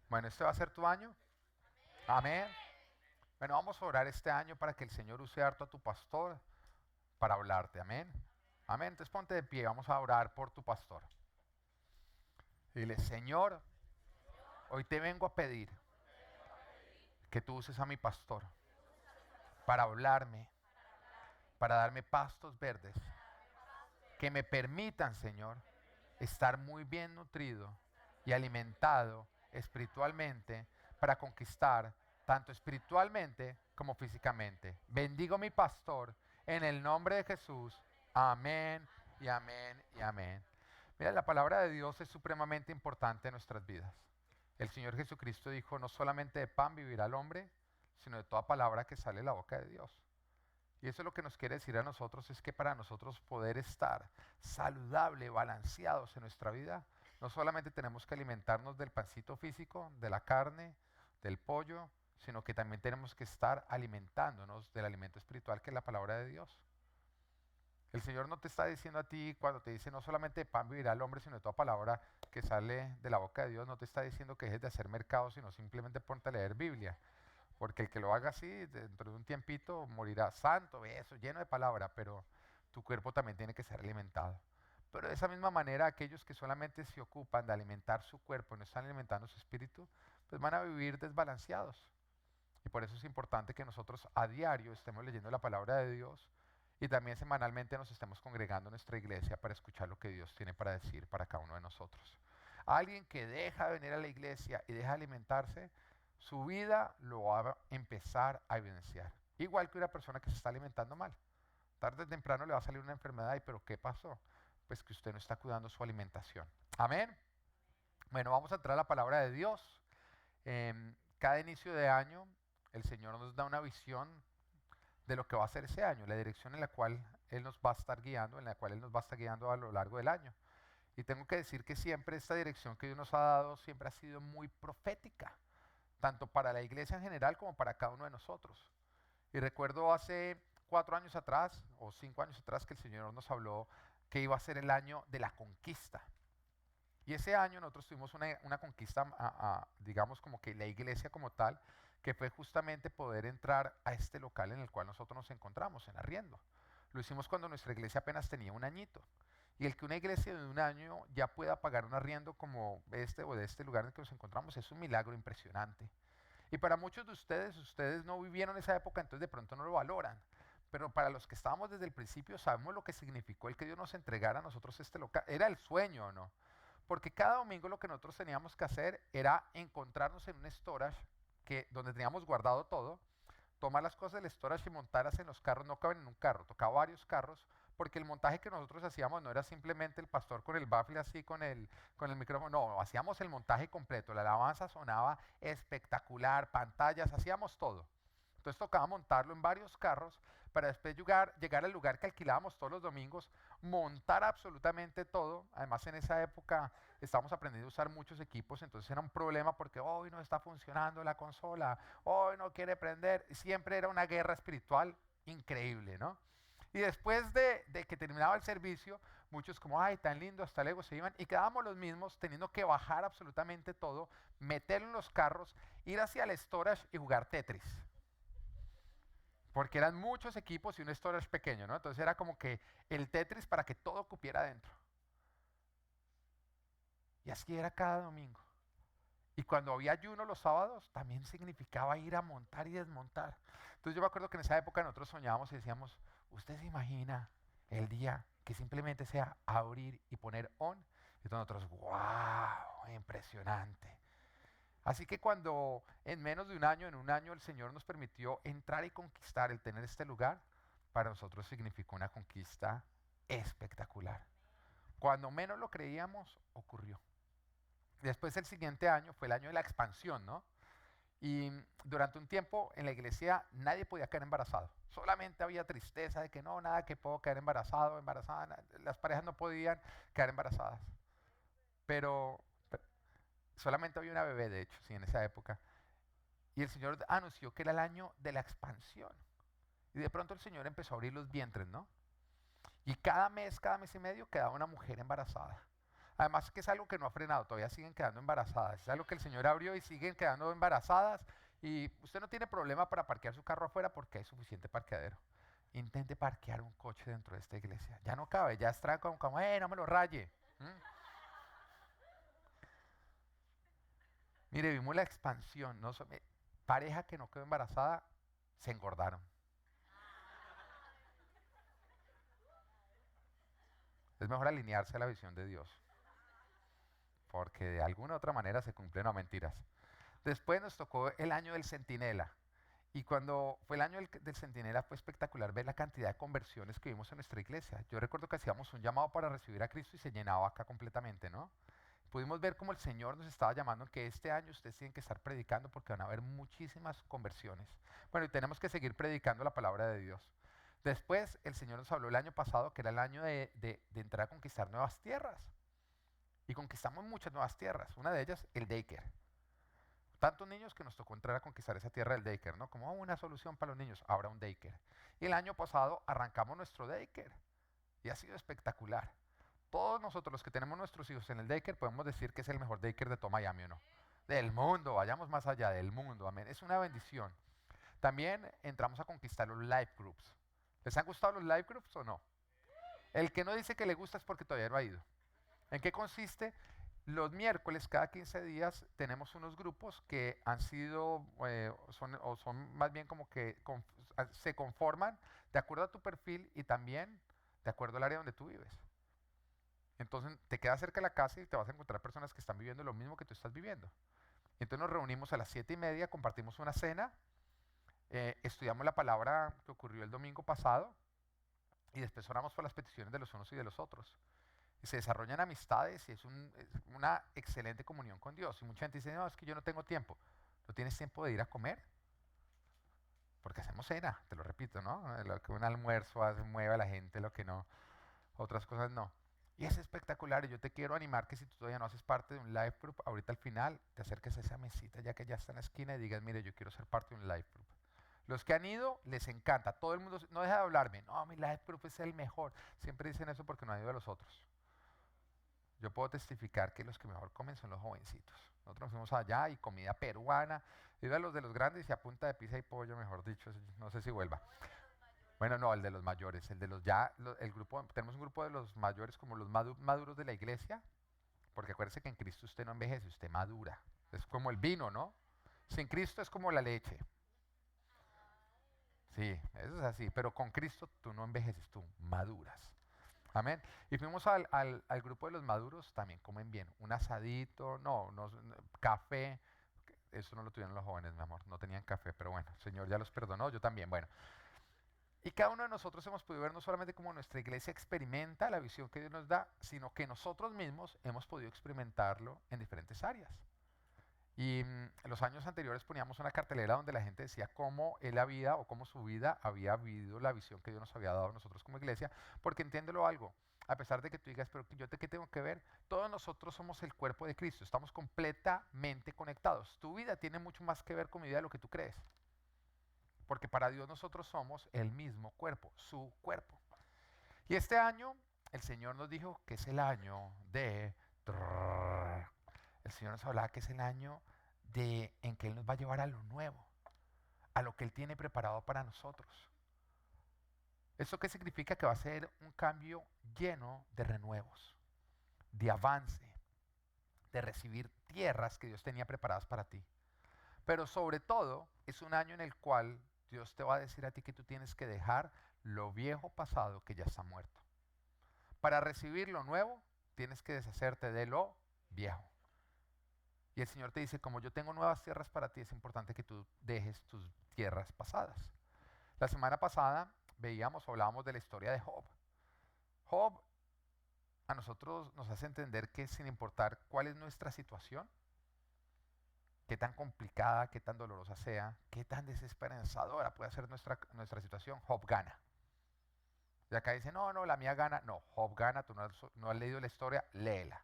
Bueno, ¿este va a ser tu año? Amén. Bueno, vamos a orar este año para que el Señor use harto a tu pastor para hablarte. Amén. Amén. Entonces ponte de pie, vamos a orar por tu pastor. Y dile, Señor, hoy te vengo a pedir que tú uses a mi pastor para hablarme, para darme pastos verdes, que me permitan, Señor, estar muy bien nutrido y alimentado espiritualmente para conquistar tanto espiritualmente como físicamente. Bendigo a mi pastor en el nombre de Jesús. Amén y amén y amén. Mira, la palabra de Dios es supremamente importante en nuestras vidas. El Señor Jesucristo dijo, no solamente de pan vivirá el hombre, sino de toda palabra que sale de la boca de Dios. Y eso es lo que nos quiere decir a nosotros, es que para nosotros poder estar saludable, balanceados en nuestra vida, no solamente tenemos que alimentarnos del pancito físico, de la carne, del pollo, sino que también tenemos que estar alimentándonos del alimento espiritual que es la palabra de Dios. El Señor no te está diciendo a ti cuando te dice no solamente de pan vivirá el hombre, sino de toda palabra que sale de la boca de Dios, no te está diciendo que dejes de hacer mercado, sino simplemente ponte a leer Biblia. Porque el que lo haga así, dentro de un tiempito morirá santo, eso, lleno de palabra, pero tu cuerpo también tiene que ser alimentado. Pero de esa misma manera, aquellos que solamente se ocupan de alimentar su cuerpo y no están alimentando su espíritu, pues van a vivir desbalanceados. Y por eso es importante que nosotros a diario estemos leyendo la palabra de Dios y también semanalmente nos estemos congregando en nuestra iglesia para escuchar lo que Dios tiene para decir para cada uno de nosotros. Alguien que deja de venir a la iglesia y deja de alimentarse, su vida lo va a empezar a evidenciar. Igual que una persona que se está alimentando mal. Tarde o temprano le va a salir una enfermedad y ¿pero qué pasó? Pues que usted no está cuidando su alimentación. Amén. Bueno, vamos a entrar a la palabra de Dios. Cada inicio de año el Señor nos da una visión de lo que va a ser ese año, la dirección en la cual Él nos va a estar guiando, en la cual Él nos va a estar guiando a lo largo del año. Y tengo que decir que siempre esta dirección que Dios nos ha dado siempre ha sido muy profética, tanto para la iglesia en general como para cada uno de nosotros. Y recuerdo hace 4 años atrás o 5 años atrás que el Señor nos habló que iba a ser el año de la conquista. Y ese año nosotros tuvimos una conquista, digamos como que la iglesia como tal, que fue justamente poder entrar a este local en el cual nosotros nos encontramos, en arriendo. Lo hicimos cuando nuestra iglesia apenas tenía un añito. Y el que una iglesia de un año ya pueda pagar un arriendo como este o de este lugar en el que nos encontramos es un milagro impresionante. Y para muchos de ustedes no vivieron esa época, entonces de pronto no lo valoran. Pero para los que estábamos desde el principio sabemos lo que significó el que Dios nos entregara a nosotros este local. Era el sueño, ¿no? Porque cada domingo lo que nosotros teníamos que hacer era encontrarnos en un storage donde teníamos guardado todo, tomar las cosas del storage y montarlas en los carros. No caben en un carro, tocaba varios carros, porque el montaje que nosotros hacíamos no era simplemente el pastor con el baffle así, con el micrófono, no, hacíamos el montaje completo, la alabanza sonaba espectacular, pantallas, hacíamos todo. Entonces tocaba montarlo en varios carros para después llegar al lugar que alquilábamos todos los domingos, montar absolutamente todo. Además en esa época estábamos aprendiendo a usar muchos equipos, entonces era un problema porque hoy no está funcionando la consola, hoy no quiere prender. Siempre era una guerra espiritual increíble, ¿no? Y después de que terminaba el servicio, muchos como, ay, tan lindo, hasta luego se iban y quedábamos los mismos teniendo que bajar absolutamente todo, meterlo en los carros, ir hacia el storage y jugar Tetris. Porque eran muchos equipos y un storage pequeño, ¿no? Entonces era como que el Tetris para que todo cupiera dentro. Y así era cada domingo. Y cuando había ayuno los sábados, también significaba ir a montar y desmontar. Entonces yo me acuerdo que en esa época nosotros soñábamos y decíamos, ¿usted se imagina el día que simplemente sea abrir y poner on? Y nosotros, wow, impresionante. Así que cuando en menos de un año, en un año el Señor nos permitió entrar y conquistar, el tener este lugar, para nosotros significó una conquista espectacular. Cuando menos lo creíamos, ocurrió. Después el siguiente año fue el año de la expansión, ¿no? Y durante un tiempo en la iglesia nadie podía caer embarazado. Solamente había tristeza de que no, nada que puedo caer embarazado, embarazada. Las parejas no podían quedar embarazadas. Pero solamente había una bebé, de hecho, sí, en esa época. Y el Señor anunció que era el año de la expansión. Y de pronto el Señor empezó a abrir los vientres, ¿no? Y cada mes y medio quedaba una mujer embarazada. Además que es algo que no ha frenado, todavía siguen quedando embarazadas. Es algo que el Señor abrió y siguen quedando embarazadas. Y usted no tiene problema para parquear su carro afuera porque hay suficiente parqueadero. Intente parquear un coche dentro de esta iglesia. Ya no cabe, ya está como no me lo raye. ¿Mm? Mire, vimos la expansión. No, pareja que no quedó embarazada, se engordaron. Es mejor alinearse a la visión de Dios, porque de alguna u otra manera se cumplen, no mentiras. Después nos tocó el año del Centinela. Y cuando fue el año del Centinela fue espectacular ver la cantidad de conversiones que vimos en nuestra iglesia. Yo recuerdo que hacíamos un llamado para recibir a Cristo y se llenaba acá completamente, ¿no? Pudimos ver cómo el Señor nos estaba llamando que este año ustedes tienen que estar predicando porque van a haber muchísimas conversiones. Bueno, y tenemos que seguir predicando la palabra de Dios. Después el Señor nos habló el año pasado que era el año de entrar a conquistar nuevas tierras. Y conquistamos muchas nuevas tierras. Una de ellas, el daycare. Tantos niños que nos tocó entrar a conquistar esa tierra del daycare, ¿no? Como una solución para los niños, ahora un daycare. Y el año pasado arrancamos nuestro daycare y ha sido espectacular. Todos nosotros los que tenemos nuestros hijos en el daycare podemos decir que es el mejor daycare de todo Miami, ¿o no? Del mundo, vayamos más allá del mundo, amén. Es una bendición. También entramos a conquistar los life groups. ¿Les han gustado los life groups o no? El que no dice que le gusta es porque todavía no ha ido. ¿En qué consiste? Los miércoles, cada 15 días, tenemos unos grupos que han sido, son más bien como que se conforman de acuerdo a tu perfil y también de acuerdo al área donde tú vives. Entonces, te quedas cerca de la casa y te vas a encontrar personas que están viviendo lo mismo que tú estás viviendo. Entonces nos reunimos a las 7:30, compartimos una cena, estudiamos la palabra que ocurrió el domingo pasado y después oramos por las peticiones de los unos y de los otros. Y se desarrollan amistades y es una excelente comunión con Dios. Y mucha gente dice, no, es que yo no tengo tiempo. ¿No tienes tiempo de ir a comer? Porque hacemos cena, te lo repito, ¿no? Lo que un almuerzo hace, mueve a la gente, lo que no, otras cosas no. Y es espectacular y yo te quiero animar que si tú todavía no haces parte de un life group, ahorita al final te acerques a esa mesita ya que ya está en la esquina y digas, mire, yo quiero ser parte de un life group. Los que han ido les encanta, todo el mundo no deja de hablarme, no, mi life group es el mejor. Siempre dicen eso porque no han ido a los otros. Yo puedo testificar que los que mejor comen son los jovencitos. Nosotros fuimos allá y comida peruana. Iba a los de los grandes y a punta de pizza y pollo, mejor dicho, no sé si vuelva. Bueno, no, el de los mayores, el de los ya, el grupo, tenemos un grupo de los mayores como los maduros de la iglesia, porque acuérdese que en Cristo usted no envejece, usted madura. Es como el vino, ¿no? Sin Cristo es como la leche. Sí, eso es así, pero con Cristo tú no envejeces, tú maduras. Amén. Y fuimos al grupo de los maduros, también comen bien. Un asadito, café. Eso no lo tuvieron los jóvenes, mi amor. No tenían café, pero bueno, el Señor ya los perdonó, yo también. Bueno, y cada uno de nosotros hemos podido ver no solamente cómo nuestra iglesia experimenta la visión que Dios nos da, sino que nosotros mismos hemos podido experimentarlo en diferentes áreas. Y en los años anteriores poníamos una cartelera donde la gente decía cómo él había o cómo su vida había vivido la visión que Dios nos había dado a nosotros como iglesia, porque entiéndelo algo, a pesar de que tú digas, pero ¿qué tengo que ver? Todos nosotros somos el cuerpo de Cristo, estamos completamente conectados. Tu vida tiene mucho más que ver con mi vida de lo que tú crees, porque para Dios nosotros somos el mismo cuerpo, su cuerpo. Y este año el Señor nos dijo que es el año de... El Señor nos hablaba que es el año en que Él nos va a llevar a lo nuevo, a lo que Él tiene preparado para nosotros. ¿Eso qué significa? Que va a ser un cambio lleno de renuevos, de avance, de recibir tierras que Dios tenía preparadas para ti. Pero sobre todo es un año en el cual Dios te va a decir a ti que tú tienes que dejar lo viejo pasado que ya está muerto. Para recibir lo nuevo, tienes que deshacerte de lo viejo. Y el Señor te dice, como yo tengo nuevas tierras para ti, es importante que tú dejes tus tierras pasadas. La semana pasada hablábamos de la historia de Job. Job a nosotros nos hace entender que sin importar cuál es nuestra situación, qué tan complicada, qué tan dolorosa sea, qué tan desesperanzadora puede ser nuestra situación, Job gana. Y acá dice, no, la mía gana. No, Job gana, tú no has leído la historia, léela.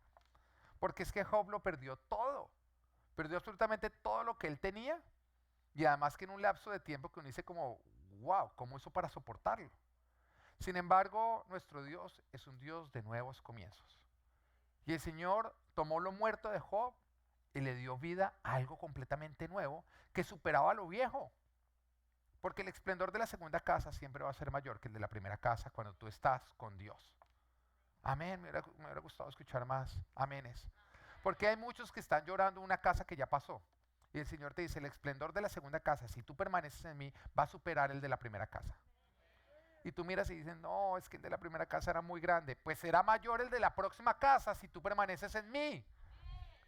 Porque es que Job lo perdió todo. Perdió absolutamente todo lo que él tenía y además que en un lapso de tiempo que uno dice como, wow, ¿cómo hizo para soportarlo? Sin embargo, nuestro Dios es un Dios de nuevos comienzos. Y el Señor tomó lo muerto de Job y le dio vida a algo completamente nuevo que superaba lo viejo. Porque el esplendor de la segunda casa siempre va a ser mayor que el de la primera casa cuando tú estás con Dios. Amén, me hubiera gustado escuchar más aménes. Porque hay muchos que están llorando una casa que ya pasó. Y el Señor te dice, el esplendor de la segunda casa, si tú permaneces en mí, va a superar el de la primera casa. Y tú miras y dices, no, es que el de la primera casa era muy grande. Pues será mayor el de la próxima casa si tú permaneces en mí.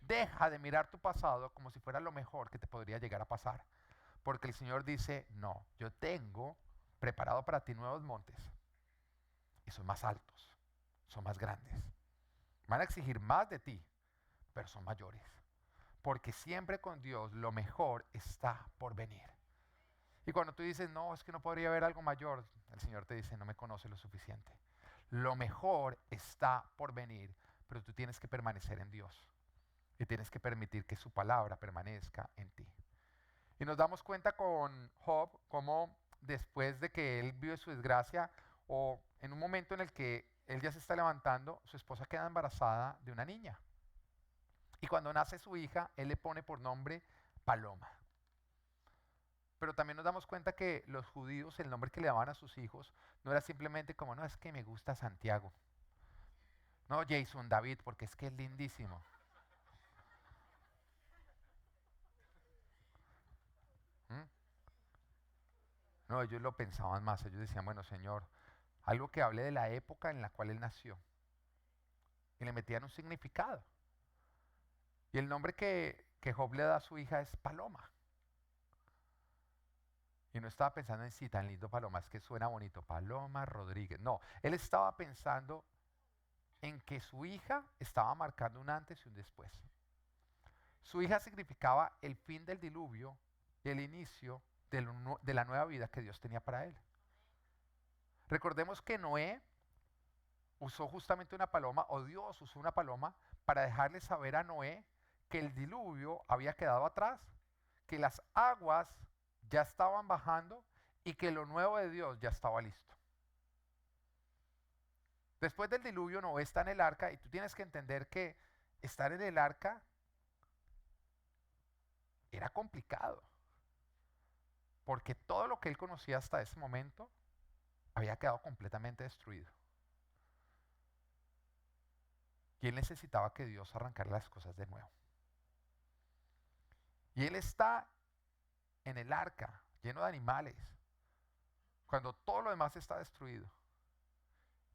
Deja de mirar tu pasado como si fuera lo mejor que te podría llegar a pasar. Porque el Señor dice, no, yo tengo preparado para ti nuevos montes. Y son más altos, son más grandes. Van a exigir más de ti, pero son mayores. Porque siempre con Dios lo mejor está por venir. Y cuando tú dices, no, es que no podría haber algo mayor, el Señor te dice, no me conoce lo suficiente. Lo mejor está por venir, pero tú tienes que permanecer en Dios. Y tienes que permitir que su palabra permanezca en ti. Y nos damos cuenta con Job, cómo después de que él vive su desgracia, o en un momento en el que él ya se está levantando, su esposa queda embarazada de una niña. Y cuando nace su hija, él le pone por nombre Paloma. Pero también nos damos cuenta que los judíos, el nombre que le daban a sus hijos, no era simplemente como, no, es que me gusta Santiago. No, Jason David, porque es que es lindísimo. ¿Mm? No, ellos lo pensaban más. Ellos decían, bueno, Señor, algo que hable de la época en la cual él nació. Y le metían un significado. Y el nombre que Job le da a su hija es Paloma. Y no estaba pensando en sí, tan lindo Paloma, es que suena bonito, Paloma Rodríguez. No, él estaba pensando en que su hija estaba marcando un antes y un después. Su hija significaba el fin del diluvio y el inicio de la nueva vida que Dios tenía para él. Recordemos que Noé usó justamente una paloma, o Dios usó una paloma, para dejarle saber a Noé que el diluvio había quedado atrás, que las aguas ya estaban bajando y que lo nuevo de Dios ya estaba listo. Después del diluvio Noé está en el arca y tú tienes que entender que estar en el arca era complicado, porque todo lo que él conocía hasta ese momento había quedado completamente destruido. Y él necesitaba que Dios arrancara las cosas de nuevo. Y él está en el arca, lleno de animales, cuando todo lo demás está destruido.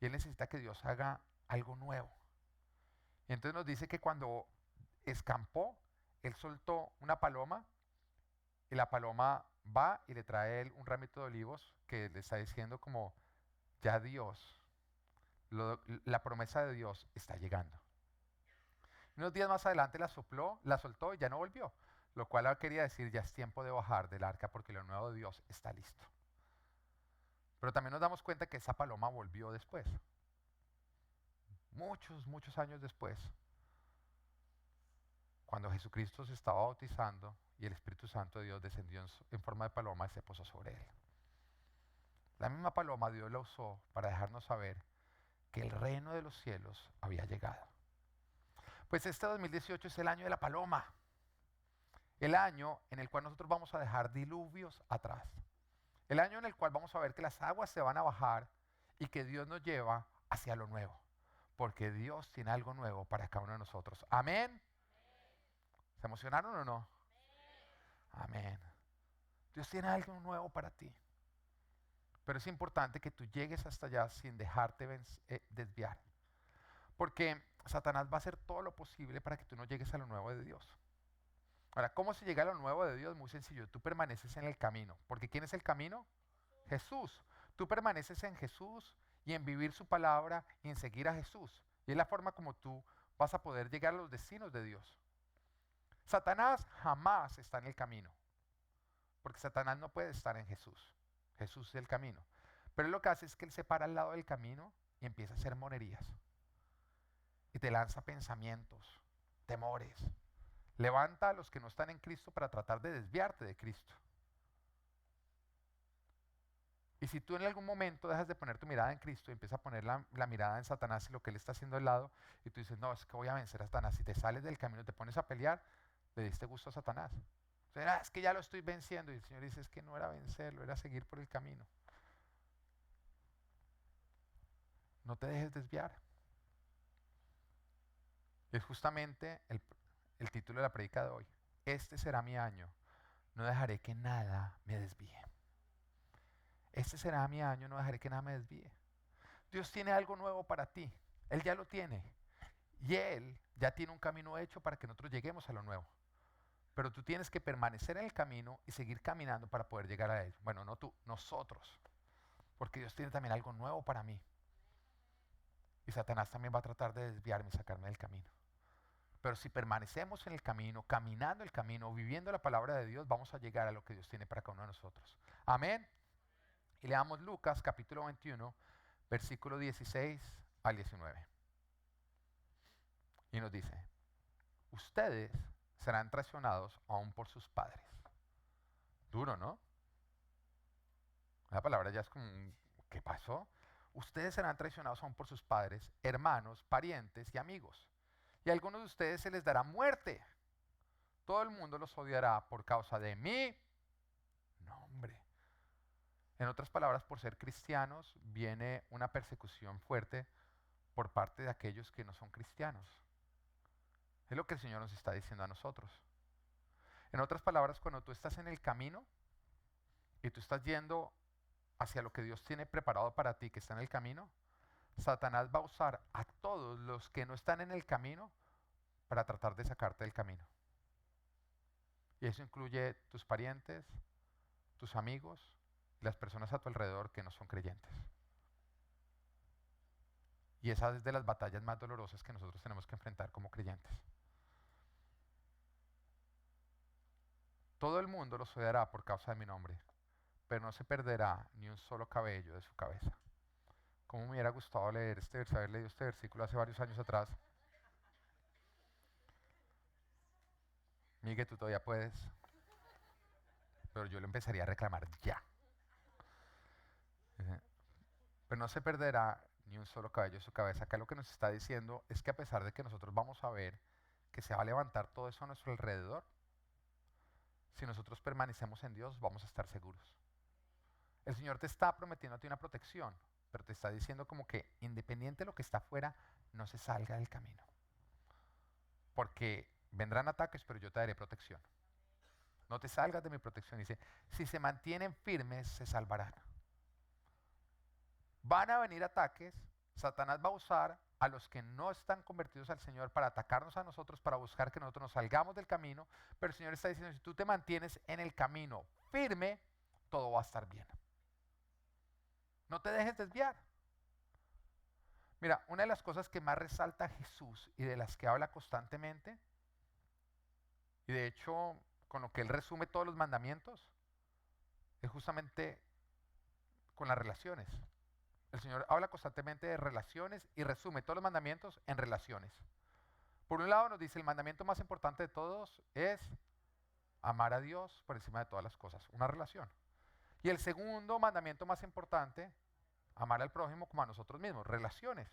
Y él necesita que Dios haga algo nuevo. Y entonces nos dice que cuando escampó, él soltó una paloma y la paloma va y le trae a él un ramito de olivos que le está diciendo como, ya Dios, la promesa de Dios está llegando. Unos días más adelante la sopló, la soltó y ya no volvió. Lo cual quería decir, ya es tiempo de bajar del arca porque lo nuevo de Dios está listo. Pero también nos damos cuenta que esa paloma volvió después. Muchos, muchos años después. Cuando Jesucristo se estaba bautizando y el Espíritu Santo de Dios descendió en forma de paloma y se posó sobre él. La misma paloma Dios la usó para dejarnos saber que el reino de los cielos había llegado. Pues este 2018 es el año de la paloma. El año en el cual nosotros vamos a dejar diluvios atrás. El año en el cual vamos a ver que las aguas se van a bajar y que Dios nos lleva hacia lo nuevo. Porque Dios tiene algo nuevo para cada uno de nosotros. Amén. ¿Se emocionaron o no? Amén. Dios tiene algo nuevo para ti. Pero es importante que tú llegues hasta allá sin dejarte desviar. Porque Satanás va a hacer todo lo posible para que tú no llegues a lo nuevo de Dios. Ahora, ¿cómo se llega a lo nuevo de Dios? Muy sencillo, tú permaneces en el camino. Porque ¿quién es el camino? Jesús. Tú permaneces en Jesús y en vivir su palabra y en seguir a Jesús. Y es la forma como tú vas a poder llegar a los destinos de Dios. Satanás jamás está en el camino. Porque Satanás no puede estar en Jesús. Jesús es el camino. Pero él lo que hace es que él se para al lado del camino y empieza a hacer monerías. Y te lanza pensamientos, temores. Levanta a los que no están en Cristo para tratar de desviarte de Cristo. Y si tú en algún momento dejas de poner tu mirada en Cristo y empiezas a poner la mirada en Satanás y lo que él está haciendo al lado, y tú dices, no, es que voy a vencer a Satanás, si te sales del camino y te pones a pelear, le diste gusto a Satanás. O sea, es que ya lo estoy venciendo. Y el Señor dice, es que no era vencerlo, era seguir por el camino. No te dejes desviar. Y es justamente el título de la predica de hoy. Este será mi año. No dejaré que nada me desvíe. Este será mi año, no dejaré que nada me desvíe. Dios tiene algo nuevo para ti. Él ya lo tiene. Y Él ya tiene un camino hecho para que nosotros lleguemos a lo nuevo. Pero tú tienes que permanecer en el camino y seguir caminando para poder llegar a Él. Bueno, no tú, nosotros. Porque Dios tiene también algo nuevo para mí. Y Satanás también va a tratar de desviarme y sacarme del camino. Pero si permanecemos en el camino, caminando el camino, viviendo la palabra de Dios, vamos a llegar a lo que Dios tiene para cada uno de nosotros. Amén. Y leamos Lucas capítulo 21, versículo 16 al 19. Y nos dice, ustedes serán traicionados aún por sus padres. Duro, ¿no? La palabra ya es como, ¿qué pasó? Ustedes serán traicionados aún por sus padres, hermanos, parientes y amigos. Y a algunos de ustedes se les dará muerte. Todo el mundo los odiará por causa de mi nombre. En otras palabras, por ser cristianos viene una persecución fuerte por parte de aquellos que no son cristianos. Es lo que el Señor nos está diciendo a nosotros. En otras palabras, cuando tú estás en el camino y tú estás yendo hacia lo que Dios tiene preparado para ti, que está en el camino, Satanás va a usar a todos los que no están en el camino para tratar de sacarte del camino. Y eso incluye tus parientes, tus amigos y las personas a tu alrededor que no son creyentes. Y esa es de las batallas más dolorosas que nosotros tenemos que enfrentar como creyentes. Todo el mundo los odiará por causa de mi nombre, pero no se perderá ni un solo cabello de su cabeza. Como me hubiera gustado leer haber leído este versículo hace varios años atrás. Miguel, tú todavía puedes, pero yo lo empezaría a reclamar ya. Pero no se perderá ni un solo cabello de su cabeza. Acá lo que nos está diciendo es que a pesar de que nosotros vamos a ver que se va a levantar todo eso a nuestro alrededor, si nosotros permanecemos en Dios, vamos a estar seguros. El Señor te está prometiendo a ti una protección, pero te está diciendo como que independiente de lo que está afuera, no se salga del camino. Porque vendrán ataques, pero yo te daré protección. No te salgas de mi protección. Dice, si se mantienen firmes, se salvarán. Van a venir ataques, Satanás va a usar a los que no están convertidos al Señor para atacarnos a nosotros, para buscar que nosotros nos salgamos del camino, pero el Señor está diciendo, si tú te mantienes en el camino firme, todo va a estar bien. No te dejes desviar. Mira, una de las cosas que más resalta Jesús y de las que habla constantemente, y de hecho con lo que él resume todos los mandamientos, es justamente con las relaciones. El Señor habla constantemente de relaciones y resume todos los mandamientos en relaciones. Por un lado nos dice el mandamiento más importante de todos es amar a Dios por encima de todas las cosas, una relación. Y el segundo mandamiento más importante, amar al prójimo como a nosotros mismos, relaciones.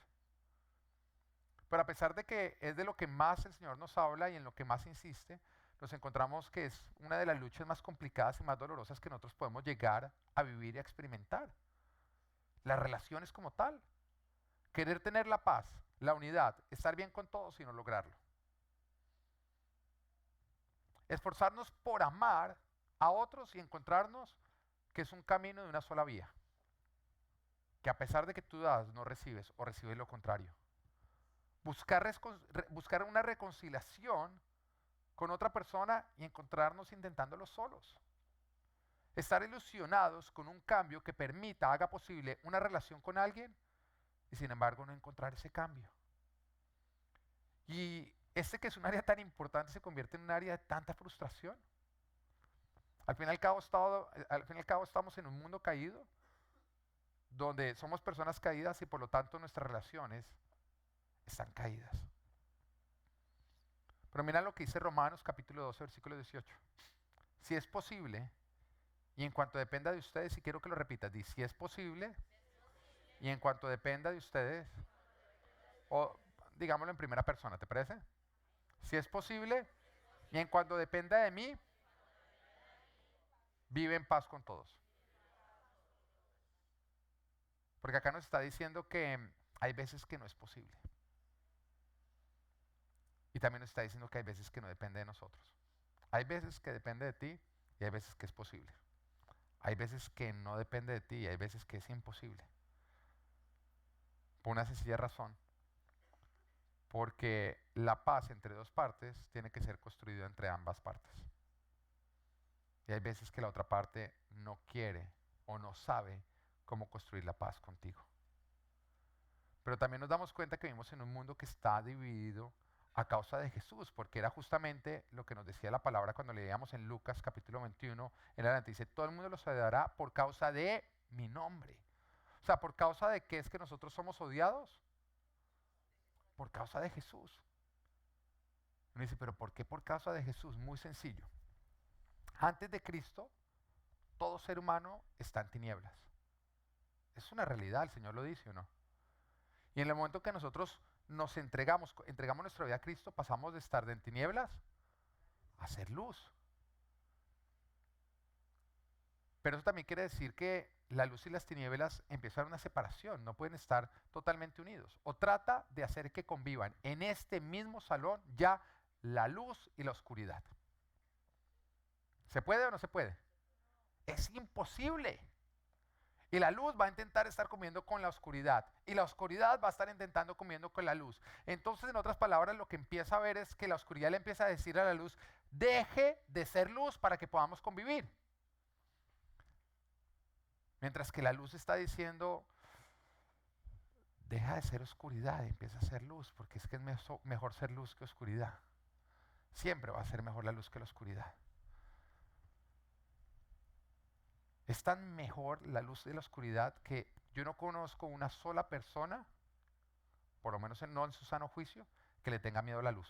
Pero a pesar de que es de lo que más el Señor nos habla y en lo que más insiste, nos encontramos que es una de las luchas más complicadas y más dolorosas que nosotros podemos llegar a vivir y a experimentar. Las relaciones como tal. Querer tener la paz, la unidad, estar bien con todos y no lograrlo. Esforzarnos por amar a otros y encontrarnos que es un camino de una sola vía. Que a pesar de que tú das, no recibes o recibes lo contrario. Buscar una reconciliación con otra persona y encontrarnos intentándolo solos. Estar ilusionados con un cambio que permita, haga posible una relación con alguien y sin embargo no encontrar ese cambio. Y este que es un área tan importante se convierte en un área de tanta frustración. Al fin y al cabo estamos en un mundo caído, donde somos personas caídas y por lo tanto nuestras relaciones están caídas. Pero mira lo que dice Romanos capítulo 12, versículo 18. Si es posible, Y en cuanto dependa de ustedes, si quiero que lo repitas, di si es posible, y en cuanto dependa de ustedes, o digámoslo en primera persona, ¿te parece? Si es posible, y en cuanto dependa de mí, vive en paz con todos. Porque acá nos está diciendo que hay veces que no es posible. Y también nos está diciendo que hay veces que no depende de nosotros. Hay veces que depende de ti y hay veces que es posible. Hay veces que no depende de ti y hay veces que es imposible. Por una sencilla razón. Porque la paz entre dos partes tiene que ser construida entre ambas partes. Y hay veces que la otra parte no quiere o no sabe cómo construir la paz contigo. Pero también nos damos cuenta que vivimos en un mundo que está dividido a causa de Jesús, porque era justamente lo que nos decía la palabra cuando leíamos en Lucas capítulo 21, en adelante dice, todo el mundo los odiará por causa de mi nombre. O sea, ¿por causa de qué es que nosotros somos odiados? Por causa de Jesús. Uno dice, pero ¿por qué por causa de Jesús? Muy sencillo. Antes de Cristo, todo ser humano está en tinieblas. Es una realidad, el Señor lo dice o no. Y en el momento que nosotros nos entregamos nuestra vida a Cristo, pasamos de estar en tinieblas a ser luz. Pero eso también quiere decir que la luz y las tinieblas empiezan una separación, no pueden estar totalmente unidos. O trata de hacer que convivan en este mismo salón ya la luz y la oscuridad. ¿Se puede o no se puede? Es imposible. Y la luz va a intentar estar comiendo con la oscuridad. Y la oscuridad va a estar intentando comiendo con la luz. Entonces, en otras palabras, lo que empieza a ver es que la oscuridad le empieza a decir a la luz, deje de ser luz para que podamos convivir. Mientras que la luz está diciendo, deja de ser oscuridad y empieza a ser luz, porque es que es mejor ser luz que oscuridad. Siempre va a ser mejor la luz que la oscuridad. Es tan mejor la luz de la oscuridad que yo no conozco una sola persona, por lo menos no en su sano juicio, que le tenga miedo a la luz.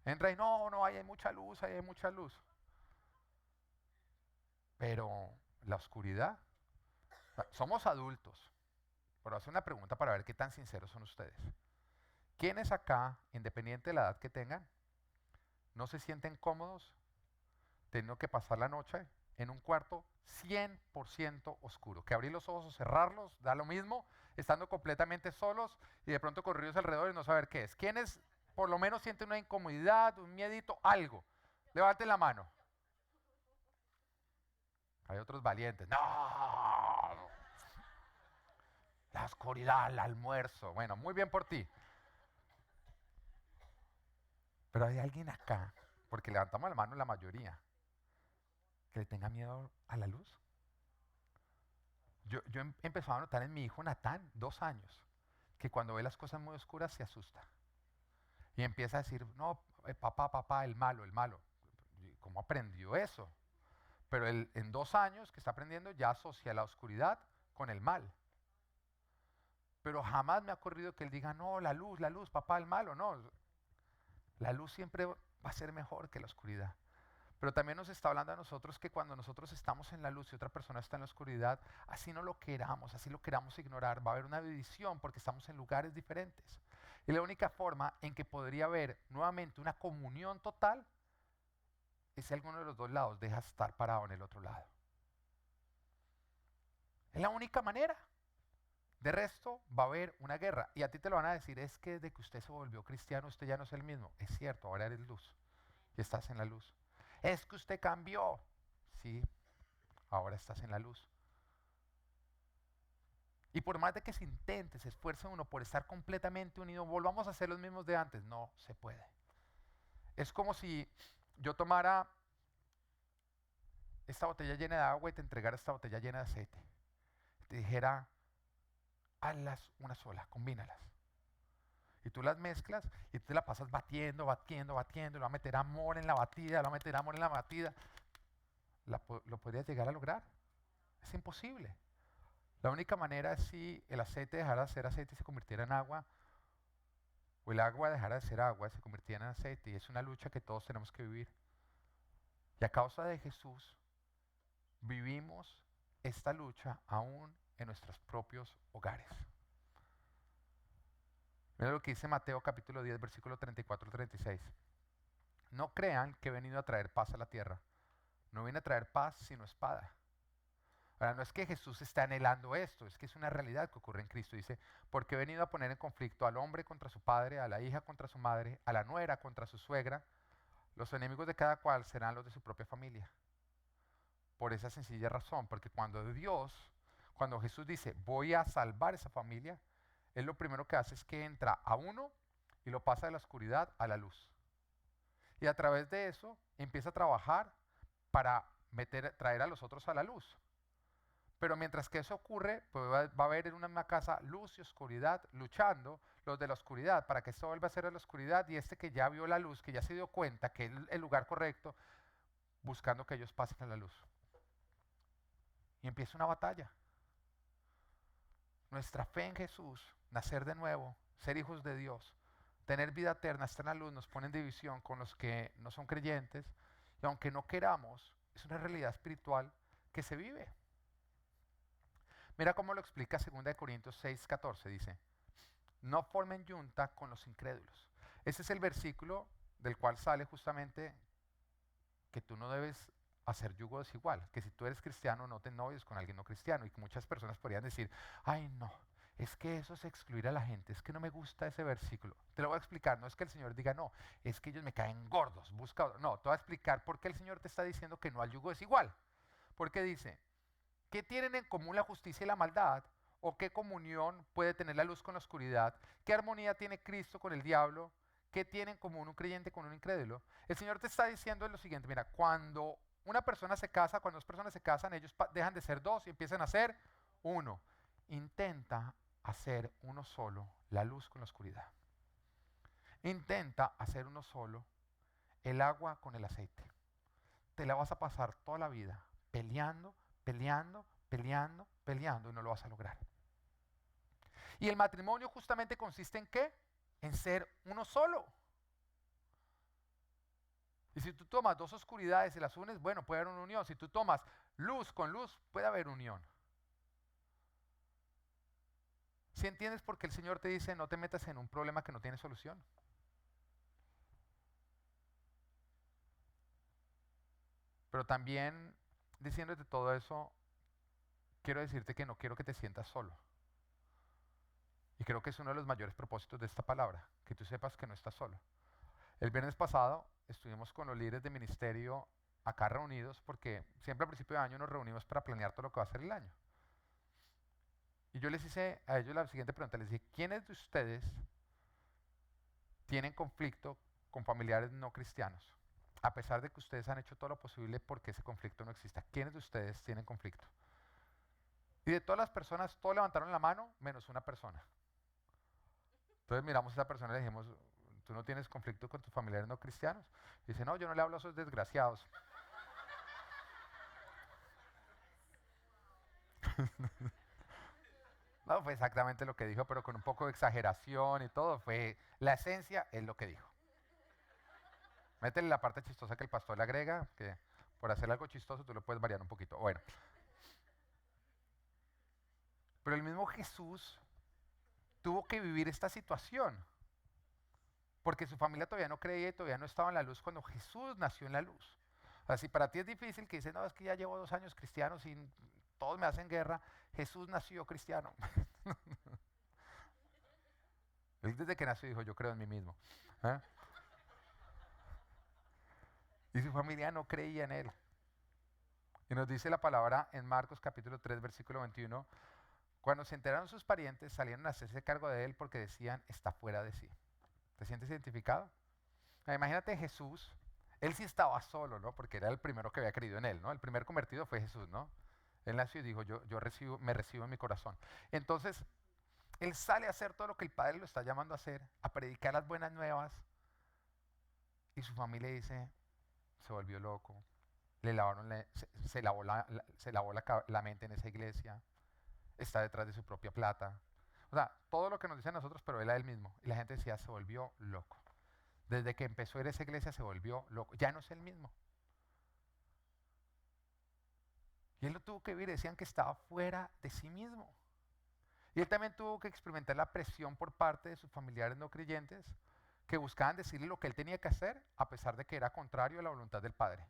Entra y no, ahí hay mucha luz, ahí hay mucha luz. Pero la oscuridad, somos adultos, pero hace una pregunta para ver qué tan sinceros son ustedes. ¿Quiénes acá, independiente de la edad que tengan, no se sienten cómodos teniendo que pasar la noche en un cuarto 100% oscuro? Que abrir los ojos o cerrarlos da lo mismo, estando completamente solos y de pronto corridos alrededor y no saber qué es. ¿Quiénes por lo menos sienten una incomodidad, un miedito, algo? Levanten la mano. Hay otros valientes. No, la oscuridad, el almuerzo. Bueno, muy bien por ti. Pero hay alguien acá, porque levantamos la mano la mayoría, que le tenga miedo a la luz. Yo he empezado a notar en mi hijo Natán, 2 años, que cuando ve las cosas muy oscuras se asusta. Y empieza a decir, no, papá, el malo, el malo. ¿Cómo aprendió eso? Pero él, en 2 años que está aprendiendo ya asocia la oscuridad con el mal. Pero jamás me ha ocurrido que él diga, no, la luz, papá, el malo. No, la luz siempre va a ser mejor que la oscuridad. Pero también nos está hablando a nosotros que cuando nosotros estamos en la luz y otra persona está en la oscuridad, así no lo queramos, así lo queramos ignorar, va a haber una división porque estamos en lugares diferentes. Y la única forma en que podría haber nuevamente una comunión total es si alguno de los dos lados deja estar parado en el otro lado. Es la única manera. De resto, va a haber una guerra. Y a ti te lo van a decir, es que desde que usted se volvió cristiano, usted ya no es el mismo. Es cierto, ahora eres luz y estás en la luz. Es que usted cambió. Sí, ahora estás en la luz. Y por más de que se intente, se esfuerce uno por estar completamente unido, volvamos a ser los mismos de antes. No se puede. Es como si yo tomara esta botella llena de agua y te entregara esta botella llena de aceite. Te dijera, hazlas una sola, combínalas. Y tú las mezclas y tú te la pasas batiendo, y le va a meter amor en la batida, ¿Lo podrías llegar a lograr? Es imposible. La única manera es si el aceite dejara de ser aceite y se convirtiera en agua, o el agua dejara de ser agua y se convirtiera en aceite. Y es una lucha que todos tenemos que vivir. Y a causa de Jesús vivimos esta lucha aún en nuestros propios hogares. Mira lo que dice Mateo capítulo 10, versículo 34-36. No crean que he venido a traer paz a la tierra. No viene a traer paz sino espada. Ahora, no es que Jesús esté anhelando esto, es que es una realidad que ocurre en Cristo. Dice, porque he venido a poner en conflicto al hombre contra su padre, a la hija contra su madre, a la nuera contra su suegra. Los enemigos de cada cual serán los de su propia familia. Por esa sencilla razón, porque cuando Jesús dice, voy a salvar esa familia, Él lo primero que hace es que entra a uno y lo pasa de la oscuridad a la luz. Y a través de eso empieza a trabajar para traer a los otros a la luz. Pero mientras que eso ocurre, pues va a haber en una casa luz y oscuridad luchando, los de la oscuridad, para que esto vuelva a ser de la oscuridad, y este que ya vio la luz, que ya se dio cuenta que es el lugar correcto, buscando que ellos pasen a la luz. Y empieza una batalla. Nuestra fe en Jesús, nacer de nuevo, ser hijos de Dios, tener vida eterna, estar en la luz, nos pone en división con los que no son creyentes, y aunque no queramos, es una realidad espiritual que se vive. Mira cómo lo explica 2 Corintios 6:14, dice, no formen yunta con los incrédulos. Ese es el versículo del cual sale justamente que tú no debes hacer yugo desigual, que si tú eres cristiano no te novies con alguien no cristiano, y que muchas personas podrían decir, ay no, es que eso es excluir a la gente, es que no me gusta ese versículo. Te lo voy a explicar, no es que el Señor diga, no, es que ellos me caen gordos, busca otro. No, te voy a explicar por qué el Señor te está diciendo que no al yugo desigual. Porque dice, ¿qué tienen en común la justicia y la maldad? ¿O qué comunión puede tener la luz con la oscuridad? ¿Qué armonía tiene Cristo con el diablo? ¿Qué tiene en común un creyente con un incrédulo? El Señor te está diciendo lo siguiente, mira, cuando una persona se casa, cuando dos personas se casan, ellos dejan de ser dos y empiezan a ser uno. Intenta hacer uno solo la luz con la oscuridad. Intenta hacer uno solo el agua con el aceite. Te la vas a pasar toda la vida peleando, peleando, peleando, peleando y no lo vas a lograr. Y el matrimonio justamente consiste en ¿qué? En ser uno solo. Y si tú tomas dos oscuridades y las unes, bueno, puede haber una unión. Si tú tomas luz con luz, puede haber unión. ¿Sí entiendes por qué el Señor te dice no te metas en un problema que no tiene solución? Pero también diciéndote todo eso, quiero decirte que no quiero que te sientas solo. Y creo que es uno de los mayores propósitos de esta palabra, que tú sepas que no estás solo. El viernes pasado estuvimos con los líderes de ministerio acá reunidos porque siempre al principio de año nos reunimos para planear todo lo que va a ser el año. Y yo les hice a ellos la siguiente pregunta, les dije, ¿quiénes de ustedes tienen conflicto con familiares no cristianos? A pesar de que ustedes han hecho todo lo posible porque ese conflicto no exista. ¿Quiénes de ustedes tienen conflicto? Y de todas las personas, todos levantaron la mano, menos una persona. Entonces miramos a esa persona y le dijimos, ¿tú no tienes conflicto con tus familiares no cristianos? Y dice, no, yo no le hablo a esos desgraciados. No, fue exactamente lo que dijo, pero con un poco de exageración y todo. Fue la esencia, es lo que dijo. Métele la parte chistosa que el pastor le agrega, que por hacer algo chistoso tú lo puedes variar un poquito. Bueno, pero el mismo Jesús tuvo que vivir esta situación, porque su familia todavía no creía y todavía no estaba en la luz cuando Jesús nació en la luz. O sea, si para ti es difícil que dices, no, es que ya llevo 2 años cristianos y todos me hacen guerra, Jesús nació cristiano. Él desde que nació dijo, yo creo en mí mismo. ¿Eh? Y su familia no creía en él. Y nos dice la palabra en Marcos capítulo 3, versículo 21, cuando se enteraron sus parientes, salieron a hacerse cargo de él porque decían, está fuera de sí. ¿Te sientes identificado? Imagínate Jesús, él sí estaba solo, ¿no? Porque era el primero que había creído en él, ¿no? El primer convertido fue Jesús, ¿no? Él nació y dijo, me recibo en mi corazón. Entonces, él sale a hacer todo lo que el Padre lo está llamando a hacer, a predicar las buenas nuevas. Y su familia dice, se volvió loco, le lavaron se lavó la mente en esa iglesia, está detrás de su propia plata. O sea, todo lo que nos dicen nosotros, pero él a él mismo. Y la gente decía, se volvió loco. Desde que empezó a ir a esa iglesia se volvió loco. Ya no es el mismo. Y él lo tuvo que vivir, decían que estaba fuera de sí mismo. Y él también tuvo que experimentar la presión por parte de sus familiares no creyentes que buscaban decirle lo que él tenía que hacer a pesar de que era contrario a la voluntad del Padre.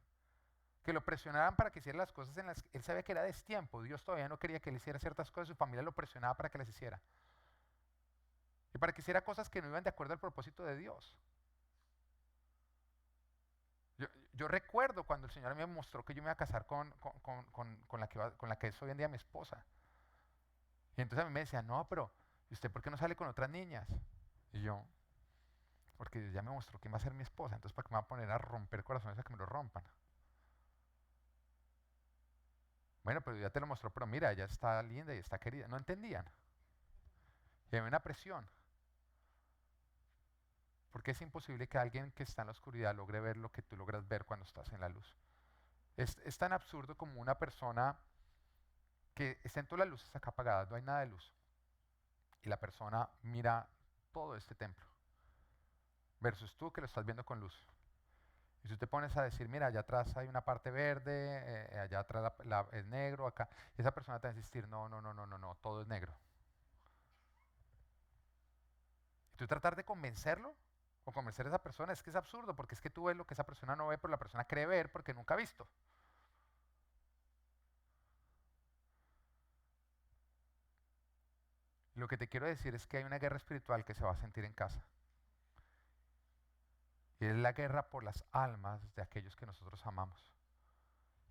Que lo presionaran para que hiciera las cosas en las que él sabía que era destiempo. Dios todavía no quería que él hiciera ciertas cosas, su familia lo presionaba para que las hiciera. Y para que hiciera cosas que no iban de acuerdo al propósito de Dios. Yo recuerdo cuando el Señor me mostró que yo me iba a casar con la que es hoy en día mi esposa. Y entonces a mí me decían, no, pero ¿y usted por qué no sale con otras niñas? Y yo, porque Dios ya me mostró quién va a ser mi esposa, entonces ¿para qué me va a poner a romper corazones a que me lo rompan? Bueno, pero ya te lo mostró, pero mira, ella está linda y está querida. No entendían. Y había una presión. Porque es imposible que alguien que está en la oscuridad logre ver lo que tú logras ver cuando estás en la luz. Es tan absurdo como una persona que está en todas las luces acá apagadas, no hay nada de luz. Y la persona mira todo este templo. Versus tú que lo estás viendo con luz. Y tú te pones a decir, mira, allá atrás hay una parte verde, allá atrás es negro, acá. Y esa persona te va a insistir, no, no, no, no, no, no, todo es negro. Y tú tratar de convencerlo o convencer a esa persona es que es absurdo, porque es que tú ves lo que esa persona no ve, pero la persona cree ver porque nunca ha visto. Lo que te quiero decir es que hay una guerra espiritual que se va a sentir en casa. Y es la guerra por las almas de aquellos que nosotros amamos.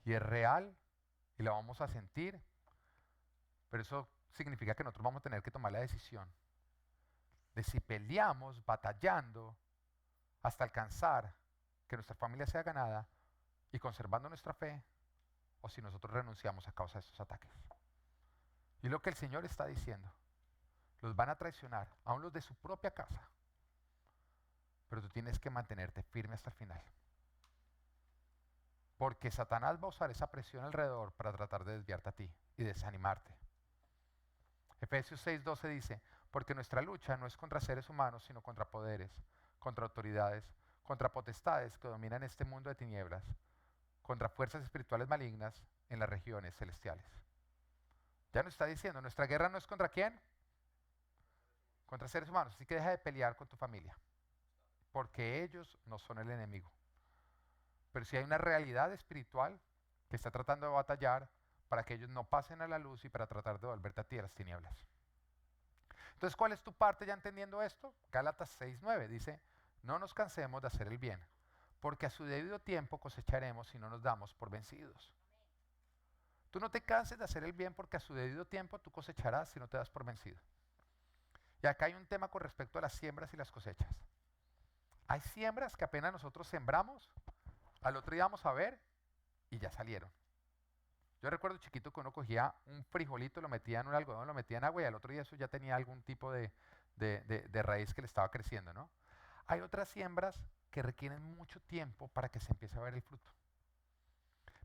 Y es real y la vamos a sentir, pero eso significa que nosotros vamos a tener que tomar la decisión de si peleamos batallando hasta alcanzar que nuestra familia sea ganada y conservando nuestra fe, o si nosotros renunciamos a causa de estos ataques. Y lo que el Señor está diciendo, los van a traicionar, aún los de su propia casa, pero tú tienes que mantenerte firme hasta el final. Porque Satanás va a usar esa presión alrededor para tratar de desviarte a ti y desanimarte. Efesios 6:12 dice, porque nuestra lucha no es contra seres humanos, sino contra poderes, contra autoridades, contra potestades que dominan este mundo de tinieblas, contra fuerzas espirituales malignas en las regiones celestiales. Ya nos está diciendo, nuestra guerra no es contra quién, contra seres humanos, así que deja de pelear con tu familia, porque ellos no son el enemigo. Pero si hay una realidad espiritual que está tratando de batallar para que ellos no pasen a la luz y para tratar de volverte a ti a las tinieblas. Entonces, ¿cuál es tu parte ya entendiendo esto? Gálatas 6:9 dice, no nos cansemos de hacer el bien, porque a su debido tiempo cosecharemos si no nos damos por vencidos. Tú no te canses de hacer el bien porque a su debido tiempo tú cosecharás si no te das por vencido. Y acá hay un tema con respecto a las siembras y las cosechas. Hay siembras que apenas nosotros sembramos, al otro día vamos a ver y ya salieron. Yo recuerdo chiquito que uno cogía un frijolito, lo metía en un algodón, lo metía en agua y al otro día eso ya tenía algún tipo de raíz que le estaba creciendo, ¿no? Hay otras siembras que requieren mucho tiempo para que se empiece a ver el fruto.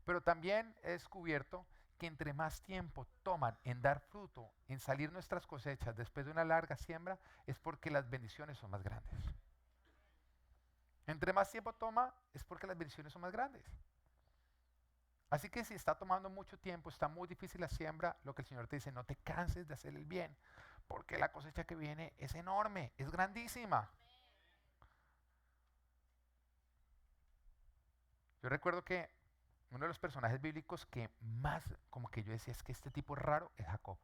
Pero también he descubierto que entre más tiempo toman en dar fruto, en salir nuestras cosechas después de una larga siembra, es porque las bendiciones son más grandes. Entre más tiempo toma, es porque las bendiciones son más grandes. Así que si está tomando mucho tiempo, está muy difícil la siembra, lo que el Señor te dice, no te canses de hacer el bien, porque la cosecha que viene es enorme, es grandísima. Yo recuerdo que uno de los personajes bíblicos que más, como que yo decía, es que este tipo es raro, es Jacob.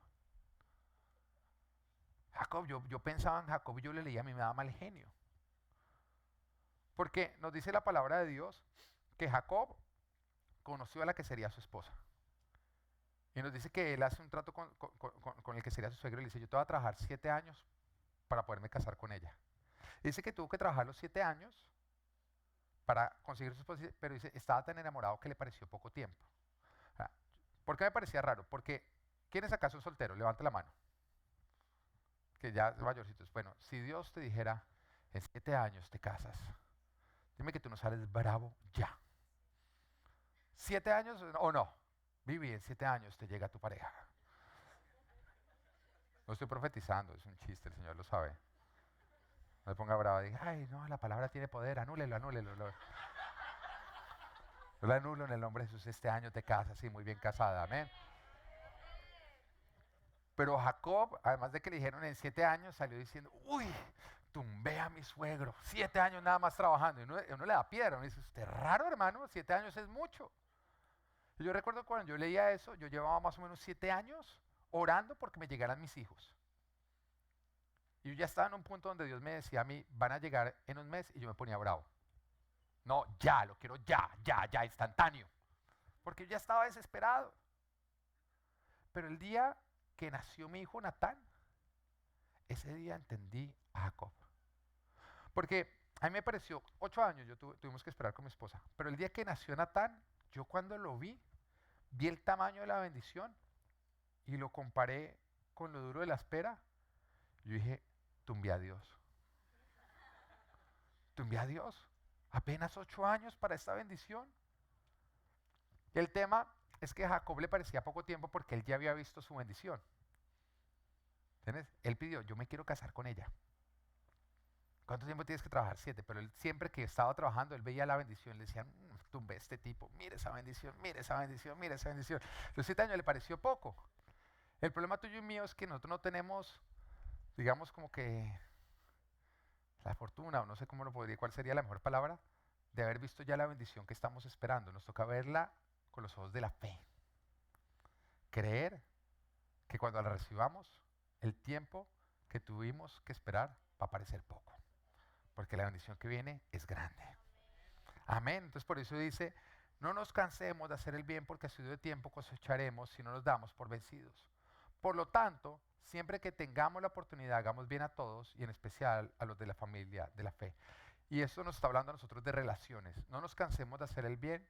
Jacob, yo pensaba en Jacob y yo le leía, a mí me daba mal genio. Porque nos dice la palabra de Dios que Jacob conoció a la que sería su esposa. Y nos dice que él hace un trato con el que sería su suegro y le dice, yo te voy a trabajar 7 años para poderme casar con ella. Dice que tuvo que trabajar los 7 años para conseguir su esposa, pero dice, estaba tan enamorado que le pareció poco tiempo. Ah, ¿por qué me parecía raro? Porque, ¿quiénes acá son solteros? Levanta la mano. Que ya mayorcitos. Bueno, si Dios te dijera, en 7 años te casas, dime que tú no sales bravo ya. 7 años o no. Vivi, en 7 años te llega tu pareja. No estoy profetizando, es un chiste, el Señor lo sabe. No me ponga bravo, diga, ay, no, la palabra tiene poder, anúlelo, anúlelo. Yo la anulo en el nombre de Jesús. Este año te casas, sí, muy bien casada, amén. Pero Jacob, además de que le dijeron en 7 años, salió diciendo, uy, tumbé a mi suegro, 7 años nada más trabajando. Y uno le da piedra, uno dice, usted es raro, hermano, 7 años es mucho. Y yo recuerdo cuando yo leía eso, yo llevaba más o menos 7 años orando porque me llegaran mis hijos. Y yo ya estaba en un punto donde Dios me decía a mí, van a llegar en un mes, y yo me ponía bravo. No, ya, lo quiero ya, ya, ya, instantáneo. Porque yo ya estaba desesperado. Pero el día que nació mi hijo Natán, ese día entendí a Jacob. Porque a mí me pareció, 8 años tuvimos que esperar con mi esposa. Pero el día que nació Natán, yo cuando lo vi el tamaño de la bendición y lo comparé con lo duro de la espera. Yo dije, tumbé a Dios. Tumbé a Dios. Apenas 8 años para esta bendición. Y el tema es que a Jacob le parecía poco tiempo porque él ya había visto su bendición. ¿Entiendes? Él pidió, yo me quiero casar con ella. ¿Cuánto tiempo tienes que trabajar? 7. Pero él siempre que estaba trabajando, él veía la bendición, le decía, tumbé a este tipo, mire esa bendición, mire esa bendición, mire esa bendición. Los 7 años le pareció poco. El problema tuyo y mío es que nosotros no tenemos, digamos como que la fortuna, o no sé cómo lo podría, cuál sería la mejor palabra, de haber visto ya la bendición que estamos esperando. Nos toca verla con los ojos de la fe. Creer que cuando la recibamos, el tiempo que tuvimos que esperar va a parecer poco. Porque la bendición que viene es grande. Amén. Entonces por eso dice, no nos cansemos de hacer el bien porque a su debido tiempo cosecharemos si no nos damos por vencidos. Por lo tanto, siempre que tengamos la oportunidad, hagamos bien a todos y en especial a los de la familia de la fe. Y esto nos está hablando a nosotros de relaciones. No nos cansemos de hacer el bien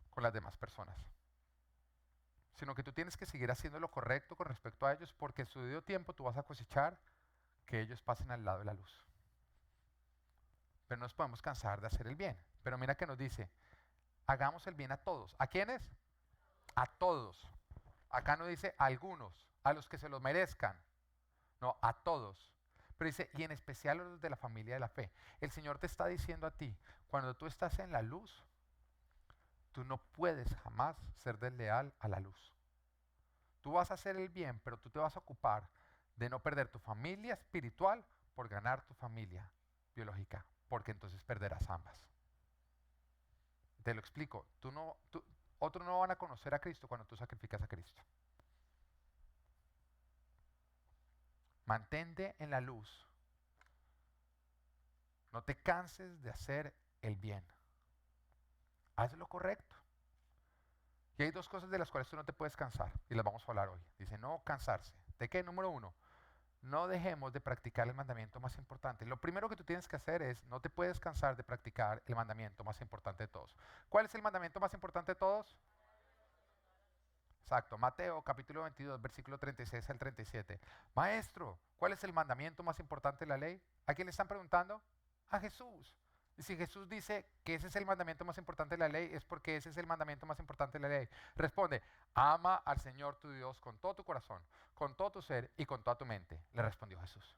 con las demás personas, sino que tú tienes que seguir haciendo lo correcto con respecto a ellos porque en su debido tiempo tú vas a cosechar que ellos pasen al lado de la luz. Pero no nos podemos cansar de hacer el bien. Pero mira que nos dice, hagamos el bien a todos. ¿A quiénes? A todos. Acá no dice a algunos, a los que se los merezcan. No, a todos. Pero dice, y en especial a los de la familia de la fe. El Señor te está diciendo a ti, cuando tú estás en la luz, tú no puedes jamás ser desleal a la luz. Tú vas a hacer el bien, pero tú te vas a ocupar de no perder tu familia espiritual por ganar tu familia biológica, porque entonces perderás ambas. Te lo explico. Otros no van a conocer a Cristo cuando tú sacrificas a Cristo. Mantente en la luz. No te canses de hacer el bien. Haz lo correcto. Y hay 2 cosas de las cuales tú no te puedes cansar y las vamos a hablar hoy. Dice, no cansarse. ¿De qué? Número 1, no dejemos de practicar el mandamiento más importante. Lo primero que tú tienes que hacer es, no te puedes cansar de practicar el mandamiento más importante de todos. ¿Cuál es el mandamiento más importante de todos? Exacto, Mateo capítulo 22, versículo 36 al 37. Maestro, ¿cuál es el mandamiento más importante de la ley? ¿A quién le están preguntando? A Jesús. Y si Jesús dice que ese es el mandamiento más importante de la ley, es porque ese es el mandamiento más importante de la ley. Responde, ama al Señor tu Dios con todo tu corazón, con todo tu ser y con toda tu mente. Le respondió Jesús.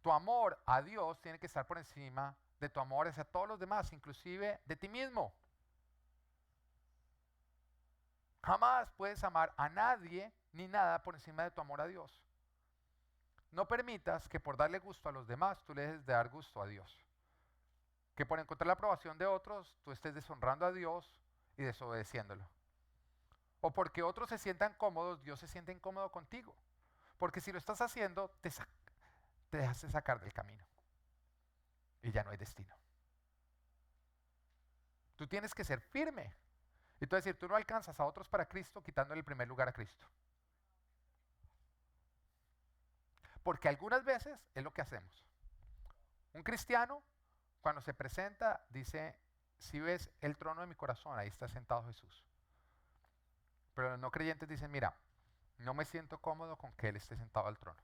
Tu amor a Dios tiene que estar por encima de tu amor hacia todos los demás, inclusive de ti mismo. Jamás puedes amar a nadie ni nada por encima de tu amor a Dios. No permitas que por darle gusto a los demás tú le dejes de dar gusto a Dios. Que por encontrar la aprobación de otros tú estés deshonrando a Dios y desobedeciéndolo. O porque otros se sientan cómodos, Dios se siente incómodo contigo. Porque si lo estás haciendo, te dejas de sacar del camino. Y ya no hay destino. Tú tienes que ser firme. Y tú decir, tú no alcanzas a otros para Cristo quitándole el primer lugar a Cristo. Porque algunas veces es lo que hacemos. Un cristiano, cuando se presenta, dice, si ves el trono de mi corazón, ahí está sentado Jesús. Pero los no creyentes dicen, mira, no me siento cómodo con que Él esté sentado al trono.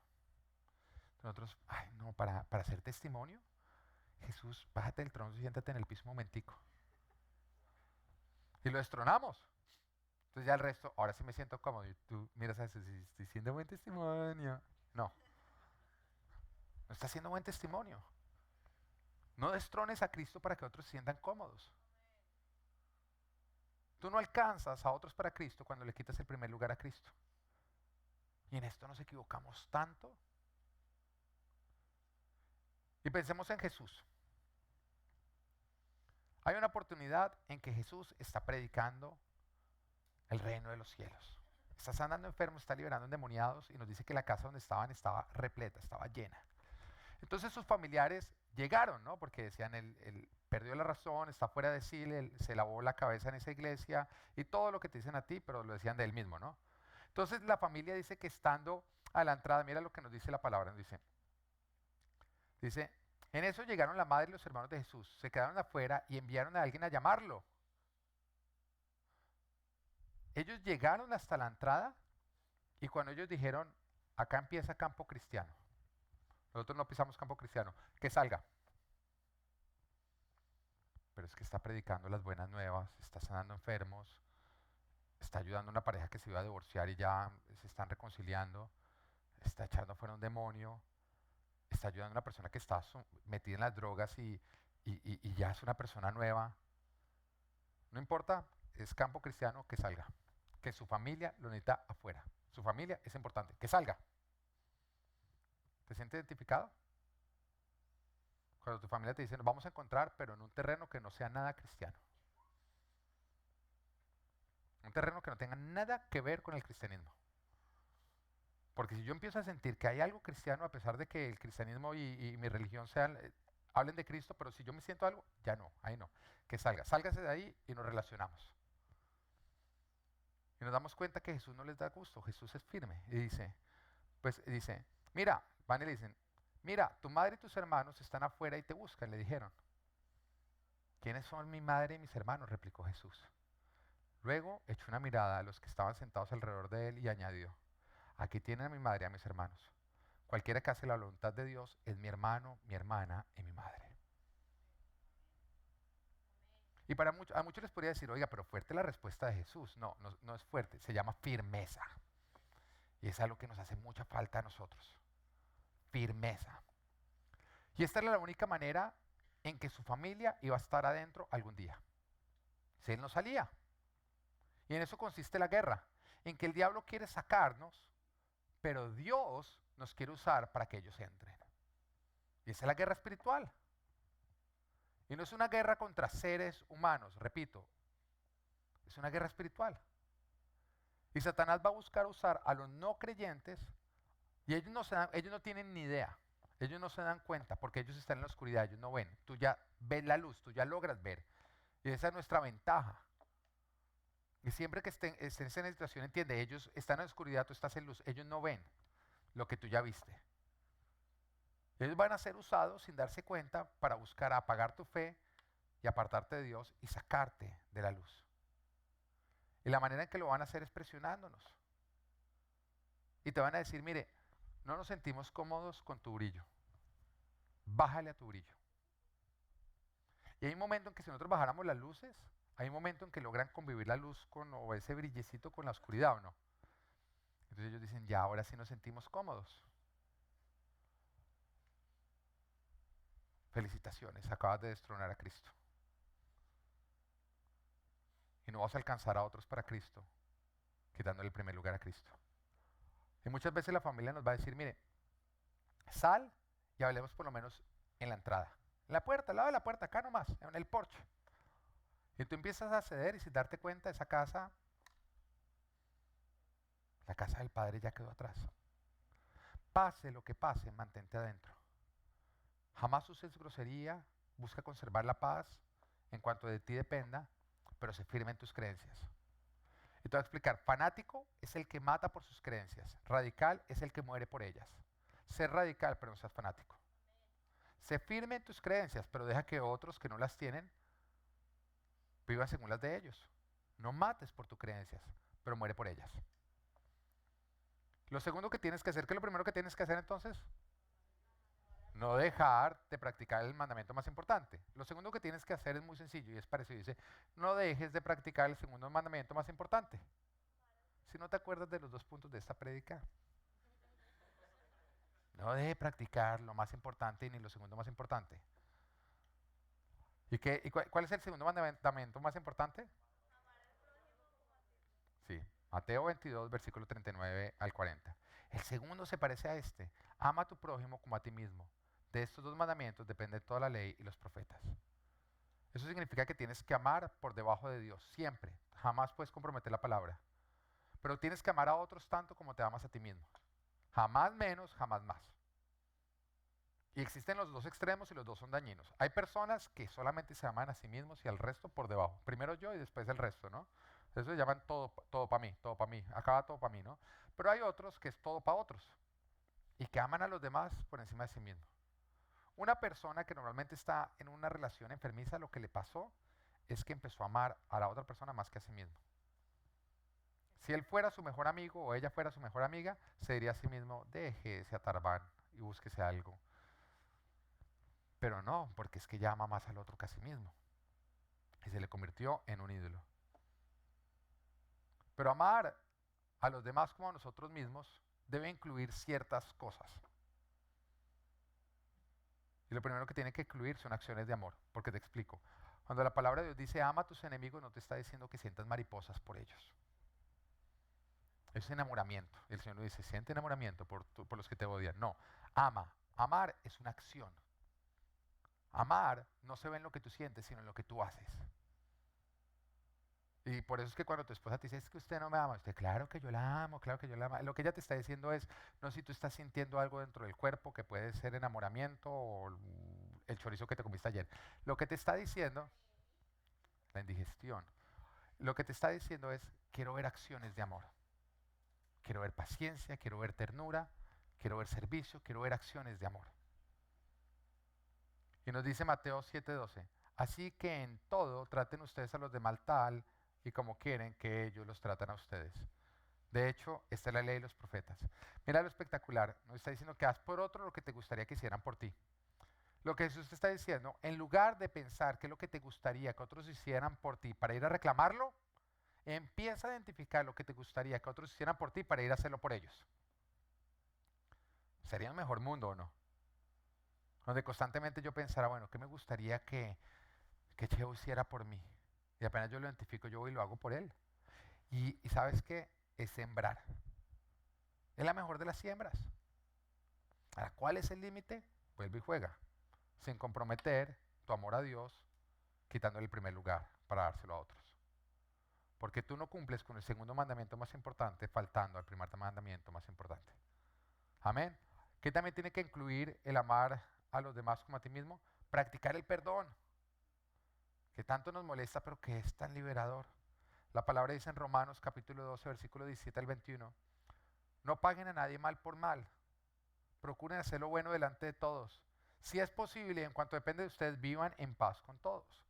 Nosotros, ay, no, para hacer testimonio, Jesús, bájate del trono y siéntate en el piso un momentico. Y lo destronamos. Entonces ya el resto, ahora sí me siento cómodo. Y tú miras a Jesús y estoy siendo buen testimonio. No, no está haciendo buen testimonio. No destrones a Cristo para que otros se sientan cómodos. Tú no alcanzas a otros para Cristo cuando le quitas el primer lugar a Cristo. Y en esto nos equivocamos tanto. Y pensemos en Jesús. Hay una oportunidad en que Jesús está predicando el reino de los cielos. Está sanando enfermos, está liberando endemoniados y nos dice que la casa donde estaban estaba repleta, estaba llena. Entonces sus familiares llegaron, ¿no? Porque decían, él perdió la razón, está fuera de sí, se lavó la cabeza en esa iglesia y todo lo que te dicen a ti, pero lo decían de él mismo, ¿no? Entonces la familia dice que estando a la entrada, mira lo que nos dice la palabra, nos dice, en eso llegaron la madre y los hermanos de Jesús, se quedaron afuera y enviaron a alguien a llamarlo. Ellos llegaron hasta la entrada y cuando ellos dijeron, acá empieza campo cristiano, nosotros no pisamos campo cristiano, que salga. Pero es que está predicando las buenas nuevas, está sanando enfermos, está ayudando a una pareja que se iba a divorciar y ya se están reconciliando, está echando fuera un demonio, está ayudando a una persona que está metida en las drogas y ya es una persona nueva. No importa, es campo cristiano, que salga. Que su familia lo necesita afuera. Su familia es importante, que salga. ¿Te sientes identificado? Cuando tu familia te dice, nos vamos a encontrar, pero en un terreno que no sea nada cristiano. Un terreno que no tenga nada que ver con el cristianismo. Porque si yo empiezo a sentir que hay algo cristiano, a pesar de que el cristianismo y mi religión sean, hablen de Cristo, pero si yo me siento algo, ya no, ahí no. Que salga, sálgase de ahí y nos relacionamos. Y nos damos cuenta que Jesús no les da gusto, Jesús es firme. Y dice, mira, van y le dicen, mira, tu madre y tus hermanos están afuera y te buscan, le dijeron. ¿Quiénes son mi madre y mis hermanos?, replicó Jesús. Luego echó una mirada a los que estaban sentados alrededor de él y añadió, aquí tienen a mi madre y a mis hermanos. Cualquiera que hace la voluntad de Dios es mi hermano, mi hermana y mi madre. Y a muchos les podría decir, oiga, pero fuerte la respuesta de Jesús. No, no es fuerte, se llama firmeza. Y es algo que nos hace mucha falta a nosotros. Firmeza. Y esta era la única manera en que su familia iba a estar adentro algún día. Si él no salía. Y en eso consiste la guerra, en que el diablo quiere sacarnos, pero Dios nos quiere usar para que ellos entren. Y esa es la guerra espiritual. Y no es una guerra contra seres humanos, repito, es una guerra espiritual. Y Satanás va a buscar usar a los no creyentes y ellos no tienen ni idea, ellos no se dan cuenta porque ellos están en la oscuridad, ellos no ven. Tú ya ves la luz, tú ya logras ver. Y esa es nuestra ventaja. Y siempre que estén en esa situación, entiende, ellos están en la oscuridad, tú estás en luz, ellos no ven lo que tú ya viste. Ellos van a ser usados sin darse cuenta para buscar apagar tu fe y apartarte de Dios y sacarte de la luz. Y la manera en que lo van a hacer es presionándonos. Y te van a decir, mire, no nos sentimos cómodos con tu brillo. Bájale a tu brillo. Y hay un momento en que si nosotros bajáramos las luces, hay un momento en que logran convivir la luz o ese brillecito con la oscuridad, ¿o no? Entonces ellos dicen, ya ahora sí nos sentimos cómodos. Felicitaciones, acabas de destronar a Cristo. Y no vas a alcanzar a otros para Cristo, quitándole el primer lugar a Cristo. Y muchas veces la familia nos va a decir, mire, sal y hablemos por lo menos en la entrada. En la puerta, al lado de la puerta, acá nomás, en el porche. Y tú empiezas a ceder y sin darte cuenta, esa casa, la casa del Padre ya quedó atrás. Pase lo que pase, mantente adentro. Jamás uses grosería, busca conservar la paz en cuanto de ti dependa, pero sé firme en tus creencias. Y te voy a explicar, fanático es el que mata por sus creencias, radical es el que muere por ellas. Sé radical, pero no seas fanático. Sé firme en tus creencias, pero deja que otros que no las tienen vivan según las de ellos. No mates por tus creencias, pero muere por ellas. Lo segundo que tienes que hacer, ¿qué es lo primero que tienes que hacer entonces? No dejar de practicar el mandamiento más importante. Lo segundo que tienes que hacer es muy sencillo y es parecido. Dice, no dejes de practicar el segundo mandamiento más importante. Si no te acuerdas de los 2 puntos de esta prédica, no dejes de practicar lo más importante ni lo segundo más importante. ¿Y cuál es el segundo mandamiento más importante? Mateo 22, versículo 39 al 40. El segundo se parece a este. Ama a tu prójimo como a ti mismo. De estos dos mandamientos depende toda la ley y los profetas. Eso significa que tienes que amar por debajo de Dios, siempre. Jamás puedes comprometer la palabra. Pero tienes que amar a otros tanto como te amas a ti mismo. Jamás menos, jamás más. Y existen los dos extremos y los dos son dañinos. Hay personas que solamente se aman a sí mismos y al resto por debajo. Primero yo y después el resto, ¿no? Eso se llaman todo para mí, acaba todo para mí, ¿no? Pero hay otros que es todo para otros y que aman a los demás por encima de sí mismo. Una persona que normalmente está en una relación enfermiza, lo que le pasó es que empezó a amar a la otra persona más que a sí mismo. Si él fuera su mejor amigo o ella fuera su mejor amiga, se diría a sí mismo, deje ese atarbán y búsquese algo. Pero no, porque es que ya ama más al otro que a sí mismo. Y se le convirtió en un ídolo. Pero amar a los demás como a nosotros mismos debe incluir ciertas cosas. Y lo primero que tiene que incluir son acciones de amor, porque te explico. Cuando la palabra de Dios dice ama a tus enemigos, no te está diciendo que sientas mariposas por ellos. Es enamoramiento. El Señor nos dice, siente enamoramiento por los que te odian. No, ama. Amar es una acción. Amar no se ve en lo que tú sientes, sino en lo que tú haces. Y por eso es que cuando tu esposa te dice, es que usted no me ama, usted, claro que yo la amo, claro que yo la amo. Lo que ella te está diciendo es, no si tú estás sintiendo algo dentro del cuerpo que puede ser enamoramiento o el chorizo que te comiste ayer. Lo que te está diciendo, la indigestión, lo que te está diciendo es, quiero ver acciones de amor. Quiero ver paciencia, quiero ver ternura, quiero ver servicio, quiero ver acciones de amor. Y nos dice Mateo 7:12, así que en todo traten ustedes a los demás tal y como quieren que ellos los tratan a ustedes. De hecho, esta es la ley de los profetas. Mira lo espectacular, nos está diciendo que haz por otro lo que te gustaría que hicieran por ti. Lo que Jesús te está diciendo, en lugar de pensar qué es lo que te gustaría que otros hicieran por ti para ir a reclamarlo, empieza a identificar lo que te gustaría que otros hicieran por ti para ir a hacerlo por ellos. Sería un mejor mundo, ¿o no? Donde constantemente yo pensara, bueno, ¿qué me gustaría que Cheo hiciera por mí? Y apenas yo lo identifico, yo voy y lo hago por él. Y ¿sabes qué? Es sembrar. Es la mejor de las siembras. ¿A cuál es el límite? Vuelve y juega. Sin comprometer tu amor a Dios, quitándole el primer lugar para dárselo a otros. Porque tú no cumples con el segundo mandamiento más importante, faltando al primer mandamiento más importante. Amén. ¿Qué también tiene que incluir el amar a los demás como a ti mismo? Practicar el perdón, que tanto nos molesta, pero que es tan liberador. La palabra dice en Romanos capítulo 12, versículo 17 al 21, no paguen a nadie mal por mal, procuren hacer lo bueno delante de todos. Si es posible, en cuanto depende de ustedes, vivan en paz con todos.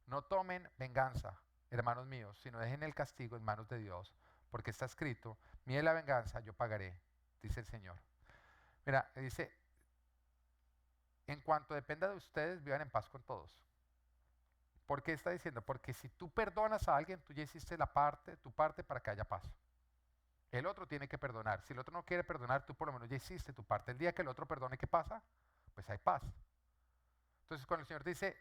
No tomen venganza, hermanos míos, sino dejen el castigo en manos de Dios, porque está escrito, mía es la venganza, yo pagaré, dice el Señor. Mira, dice, en cuanto dependa de ustedes, vivan en paz con todos. ¿Por qué está diciendo? Porque si tú perdonas a alguien, tú ya hiciste tu parte para que haya paz. El otro tiene que perdonar. Si el otro no quiere perdonar, tú por lo menos ya hiciste tu parte. El día que el otro perdone, ¿qué pasa? Pues hay paz. Entonces, cuando el Señor dice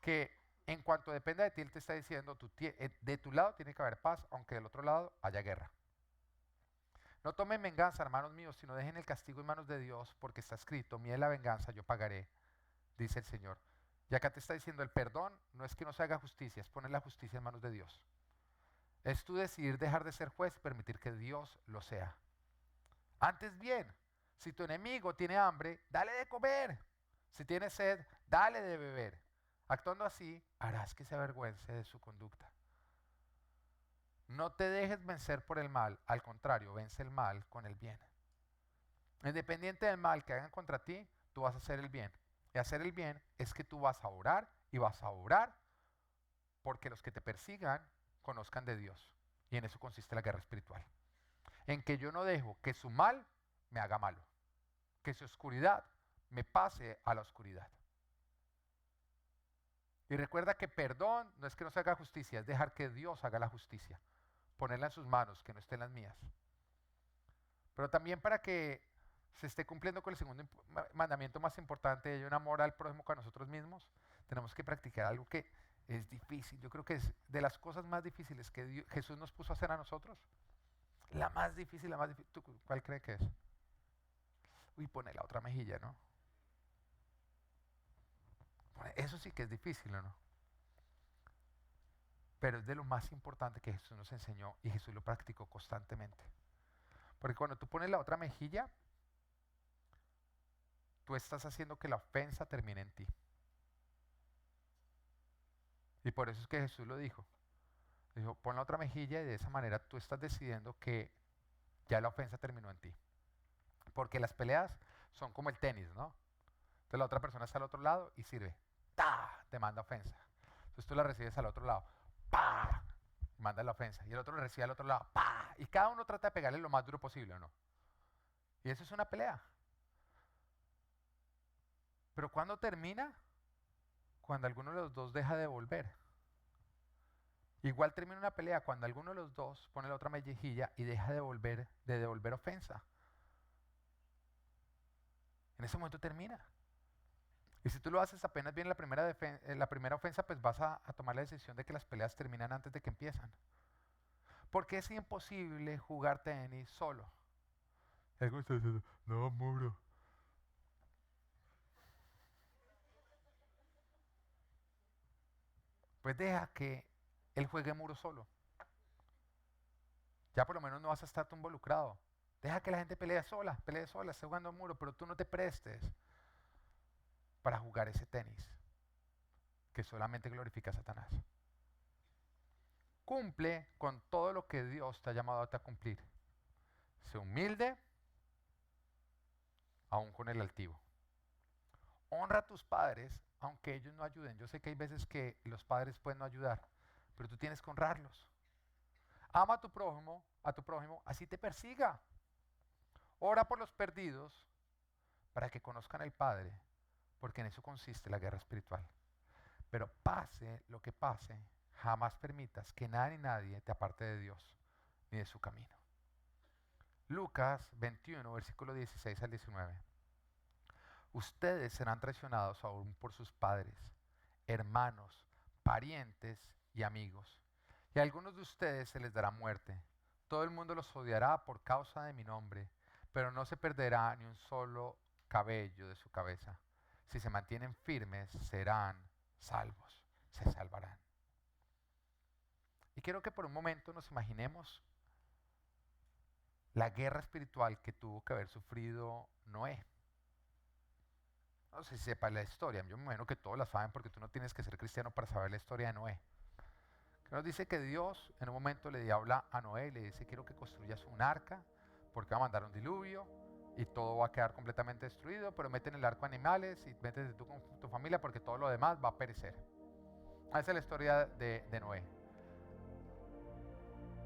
que en cuanto dependa de ti, Él te está diciendo, de tu lado tiene que haber paz, aunque del otro lado haya guerra. No tomen venganza, hermanos míos, sino dejen el castigo en manos de Dios, porque está escrito, mía es la venganza, yo pagaré, dice el Señor. Y acá te está diciendo, el perdón no es que no se haga justicia, es poner la justicia en manos de Dios. Es tú decidir dejar de ser juez y permitir que Dios lo sea. Antes bien, si tu enemigo tiene hambre, dale de comer. Si tiene sed, dale de beber. Actuando así, harás que se avergüence de su conducta. No te dejes vencer por el mal, al contrario, vence el mal con el bien. Independiente del mal que hagan contra ti, tú vas a hacer el bien. Y hacer el bien es que tú vas a orar y vas a orar porque los que te persigan conozcan de Dios. Y en eso consiste la guerra espiritual. En que yo no dejo que su mal me haga malo. Que su oscuridad me pase a la oscuridad. Y recuerda que perdón no es que no se haga justicia, es dejar que Dios haga la justicia. Ponerla en sus manos, que no esté en las mías. Pero también para que se esté cumpliendo con el segundo mandamiento más importante, hay un amor al prójimo con nosotros mismos, tenemos que practicar algo que es difícil. Yo creo que es de las cosas más difíciles que Jesús nos puso a hacer a nosotros, La más difícil, la más difícil. ¿Tú cuál crees que es? Uy, pone la otra mejilla, ¿no? Eso sí que es difícil, ¿o no? Pero es de lo más importante que Jesús nos enseñó y Jesús lo practicó constantemente. Porque cuando tú pones la otra mejilla, tú estás haciendo que la ofensa termine en ti. Y por eso es que Jesús lo dijo. Dijo, pon la otra mejilla y de esa manera tú estás decidiendo que ya la ofensa terminó en ti. Porque las peleas son como el tenis, ¿no? Entonces la otra persona está al otro lado y sirve. ¡Ta! Te manda ofensa. Entonces tú la recibes al otro lado. ¡Pa! Manda la ofensa. Y el otro la recibe al otro lado. ¡Pa! Y cada uno trata de pegarle lo más duro posible, ¿o no? Y eso es una pelea. Pero ¿cuándo termina? Cuando alguno de los dos deja de volver. Igual termina una pelea cuando alguno de los dos pone la otra mejilla y deja de devolver ofensa. En ese momento termina. Y si tú lo haces apenas bien la primera ofensa, pues vas a tomar la decisión de que las peleas terminan antes de que empiezan. Porque es imposible jugar tenis solo. Algo está diciendo, no, muro. Pues deja que él juegue muro solo. Ya por lo menos no vas a estar tú involucrado. Deja que la gente pelee sola, esté jugando muro, pero tú no te prestes para jugar ese tenis que solamente glorifica a Satanás. Cumple con todo lo que Dios te ha llamado a cumplir. Sé humilde, aún con el altivo. Honra a tus padres, aunque ellos no ayuden. Yo sé que hay veces que los padres pueden no ayudar, pero tú tienes que honrarlos. Ama a tu prójimo, así te persiga. Ora por los perdidos para que conozcan al Padre, porque en eso consiste la guerra espiritual. Pero pase lo que pase, jamás permitas que nada ni nadie te aparte de Dios ni de su camino. Lucas 21, versículo 16 al 19. Ustedes serán traicionados aún por sus padres, hermanos, parientes y amigos. Y a algunos de ustedes se les dará muerte. Todo el mundo los odiará por causa de mi nombre, pero no se perderá ni un solo cabello de su cabeza. Si se mantienen firmes, serán salvos, se salvarán. Y quiero que por un momento nos imaginemos la guerra espiritual que tuvo que haber sufrido Noé. No sé si sepa la historia, yo me imagino que todos la saben porque tú no tienes que ser cristiano para saber la historia de Noé. Que nos dice que Dios en un momento le habla a Noé y le dice, quiero que construyas un arca porque va a mandar un diluvio y todo va a quedar completamente destruido, pero mete en el arco animales y métete tú con tu familia porque todo lo demás va a perecer. Esa es la historia de Noé.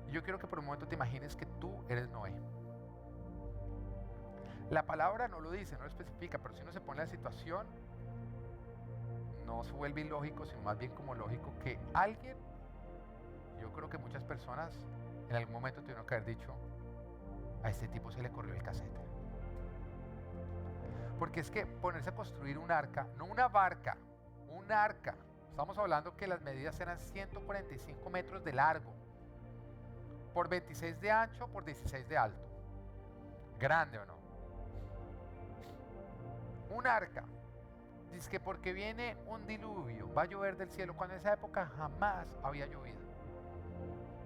Y yo quiero que por un momento te imagines que tú eres Noé. La palabra no lo dice, no lo especifica, pero si uno se pone en la situación, no se vuelve ilógico, sino más bien como lógico que alguien, yo creo que muchas personas en algún momento tuvieron que haber dicho, a este tipo se le corrió el casete. Porque es que ponerse a construir un arca, no una barca, un arca. Estamos hablando que las medidas eran 145 metros de largo, por 26 de ancho, por 16 de alto. ¿Grande o no? Un arca. Dice que porque viene un diluvio, va a llover del cielo, cuando en esa época jamás había llovido.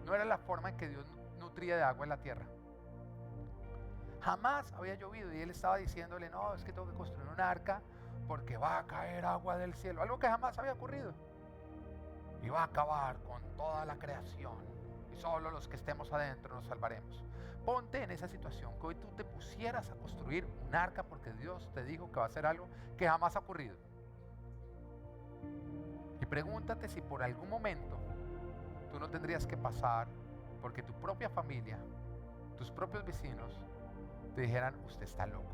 No era la forma en que Dios nutría de agua en la tierra. Jamás había llovido y él estaba diciéndole, no, es que tengo que construir un arca porque va a caer agua del cielo. Algo que jamás había ocurrido. Y va a acabar con toda la creación. Y solo los que estemos adentro nos salvaremos. Ponte en esa situación, que hoy tú te pusieras a construir un arca porque Dios te dijo que va a hacer algo que jamás ha ocurrido. Y pregúntate si por algún momento tú no tendrías que pasar porque tu propia familia, tus propios vecinos, te dijeran, usted está loco.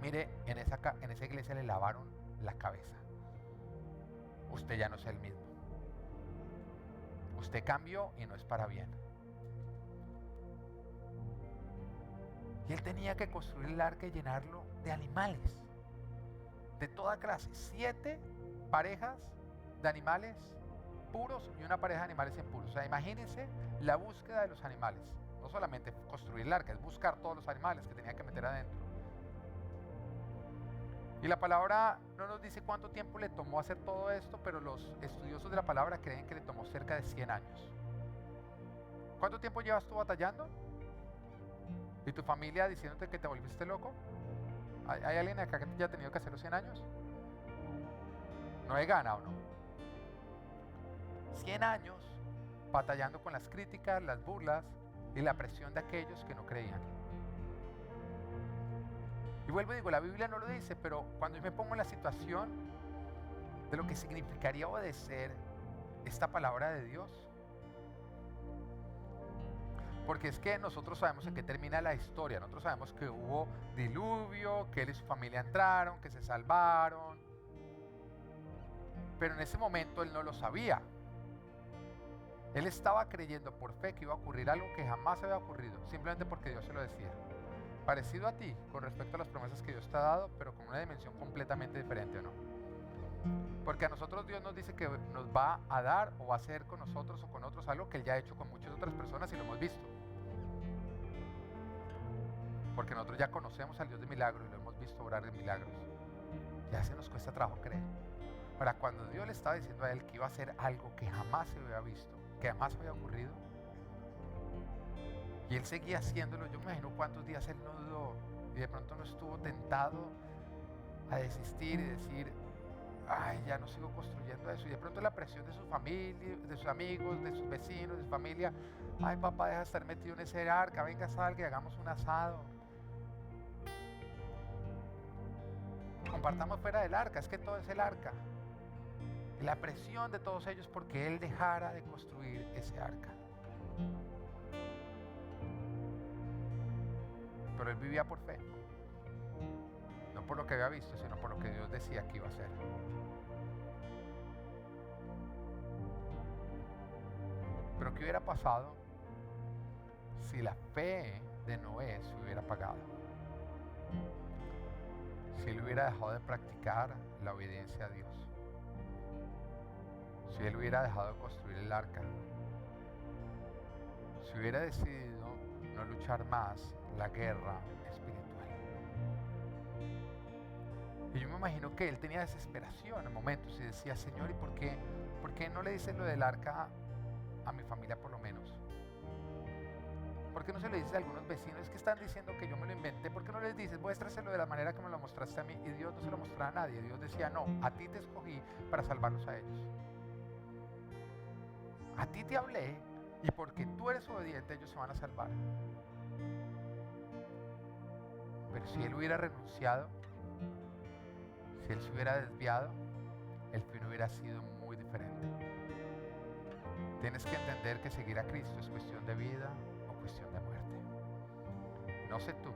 Mire, en esa iglesia le lavaron la cabeza. Usted ya no es el mismo. Usted cambió y no es para bien. Y él tenía que construir el arca y llenarlo de animales, de toda clase. 7 parejas de animales puros y una pareja de animales impuros. O sea, imagínense la búsqueda de los animales. no solamente construir el arca, es buscar todos los animales que tenía que meter adentro. Y la palabra no nos dice cuánto tiempo le tomó hacer todo esto, pero los estudiosos de la palabra creen que le tomó cerca de 100 años. ¿Cuánto tiempo llevas tú batallando? ¿Y tu familia diciéndote que te volviste loco? ¿Hay alguien acá que ya ha tenido que hacer los 100 años? No hay gana, ¿o no? 100 años batallando con las críticas, las burlas y la presión de aquellos que no creían. Y vuelvo y digo, la Biblia no lo dice, pero cuando yo me pongo en la situación de lo que significaría obedecer esta palabra de Dios, porque es que nosotros sabemos en qué termina la historia, nosotros sabemos que hubo diluvio, que él y su familia entraron, que se salvaron, pero en ese momento él no lo sabía. Él estaba creyendo por fe que iba a ocurrir algo que jamás había ocurrido, simplemente porque Dios se lo decía. Parecido a ti con respecto a las promesas que Dios te ha dado, pero con una dimensión completamente diferente, ¿o no? Porque a nosotros Dios nos dice que nos va a dar o va a hacer con nosotros o con otros algo que Él ya ha hecho con muchas otras personas y lo hemos visto. Porque nosotros ya conocemos al Dios de milagros y lo hemos visto obrar en milagros. Ya se nos cuesta trabajo creer. Ahora, cuando Dios le estaba diciendo a él que iba a hacer algo que jamás se había visto, que jamás había ocurrido, y él seguía haciéndolo, yo me imagino cuántos días él no dudó y de pronto no estuvo tentado a desistir y decir, ay, ya no sigo construyendo eso. Y de pronto la presión de su familia, de sus amigos, de sus vecinos, de su familia, ay, papá, deja de estar metido en ese arca, venga, salga y hagamos un asado. Compartamos fuera del arca, es que todo es el arca. Y la presión de todos ellos porque él dejara de construir ese arca. Pero él vivía por fe. No por lo que había visto, sino por lo que Dios decía que iba a hacer. Pero ¿qué hubiera pasado si la fe de Noé se hubiera apagado? Si él hubiera dejado de practicar la obediencia a Dios. Si él hubiera dejado de construir el arca. Si hubiera decidido no luchar más la guerra espiritual. Y yo me imagino que él tenía desesperación en momentos y decía, Señor, ¿y por qué no le dices lo del arca a mi familia por lo menos? ¿Por qué no se le dices a algunos vecinos? Es que están diciendo que yo me lo inventé. ¿Por qué no les dices, muéstraselo de la manera que me lo mostraste a mí? Y Dios no se lo mostró a nadie. Dios decía, no, a ti te escogí para salvarlos a ellos. A ti te hablé y porque tú eres obediente ellos se van a salvar. Pero si él hubiera renunciado, si él se hubiera desviado, el fin hubiera sido muy diferente. Tienes que entender que seguir a Cristo es cuestión de vida o cuestión de muerte. No sé tú,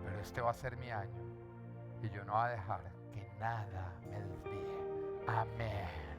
pero este va a ser mi año y yo no voy a dejar que nada me desvíe. Amén.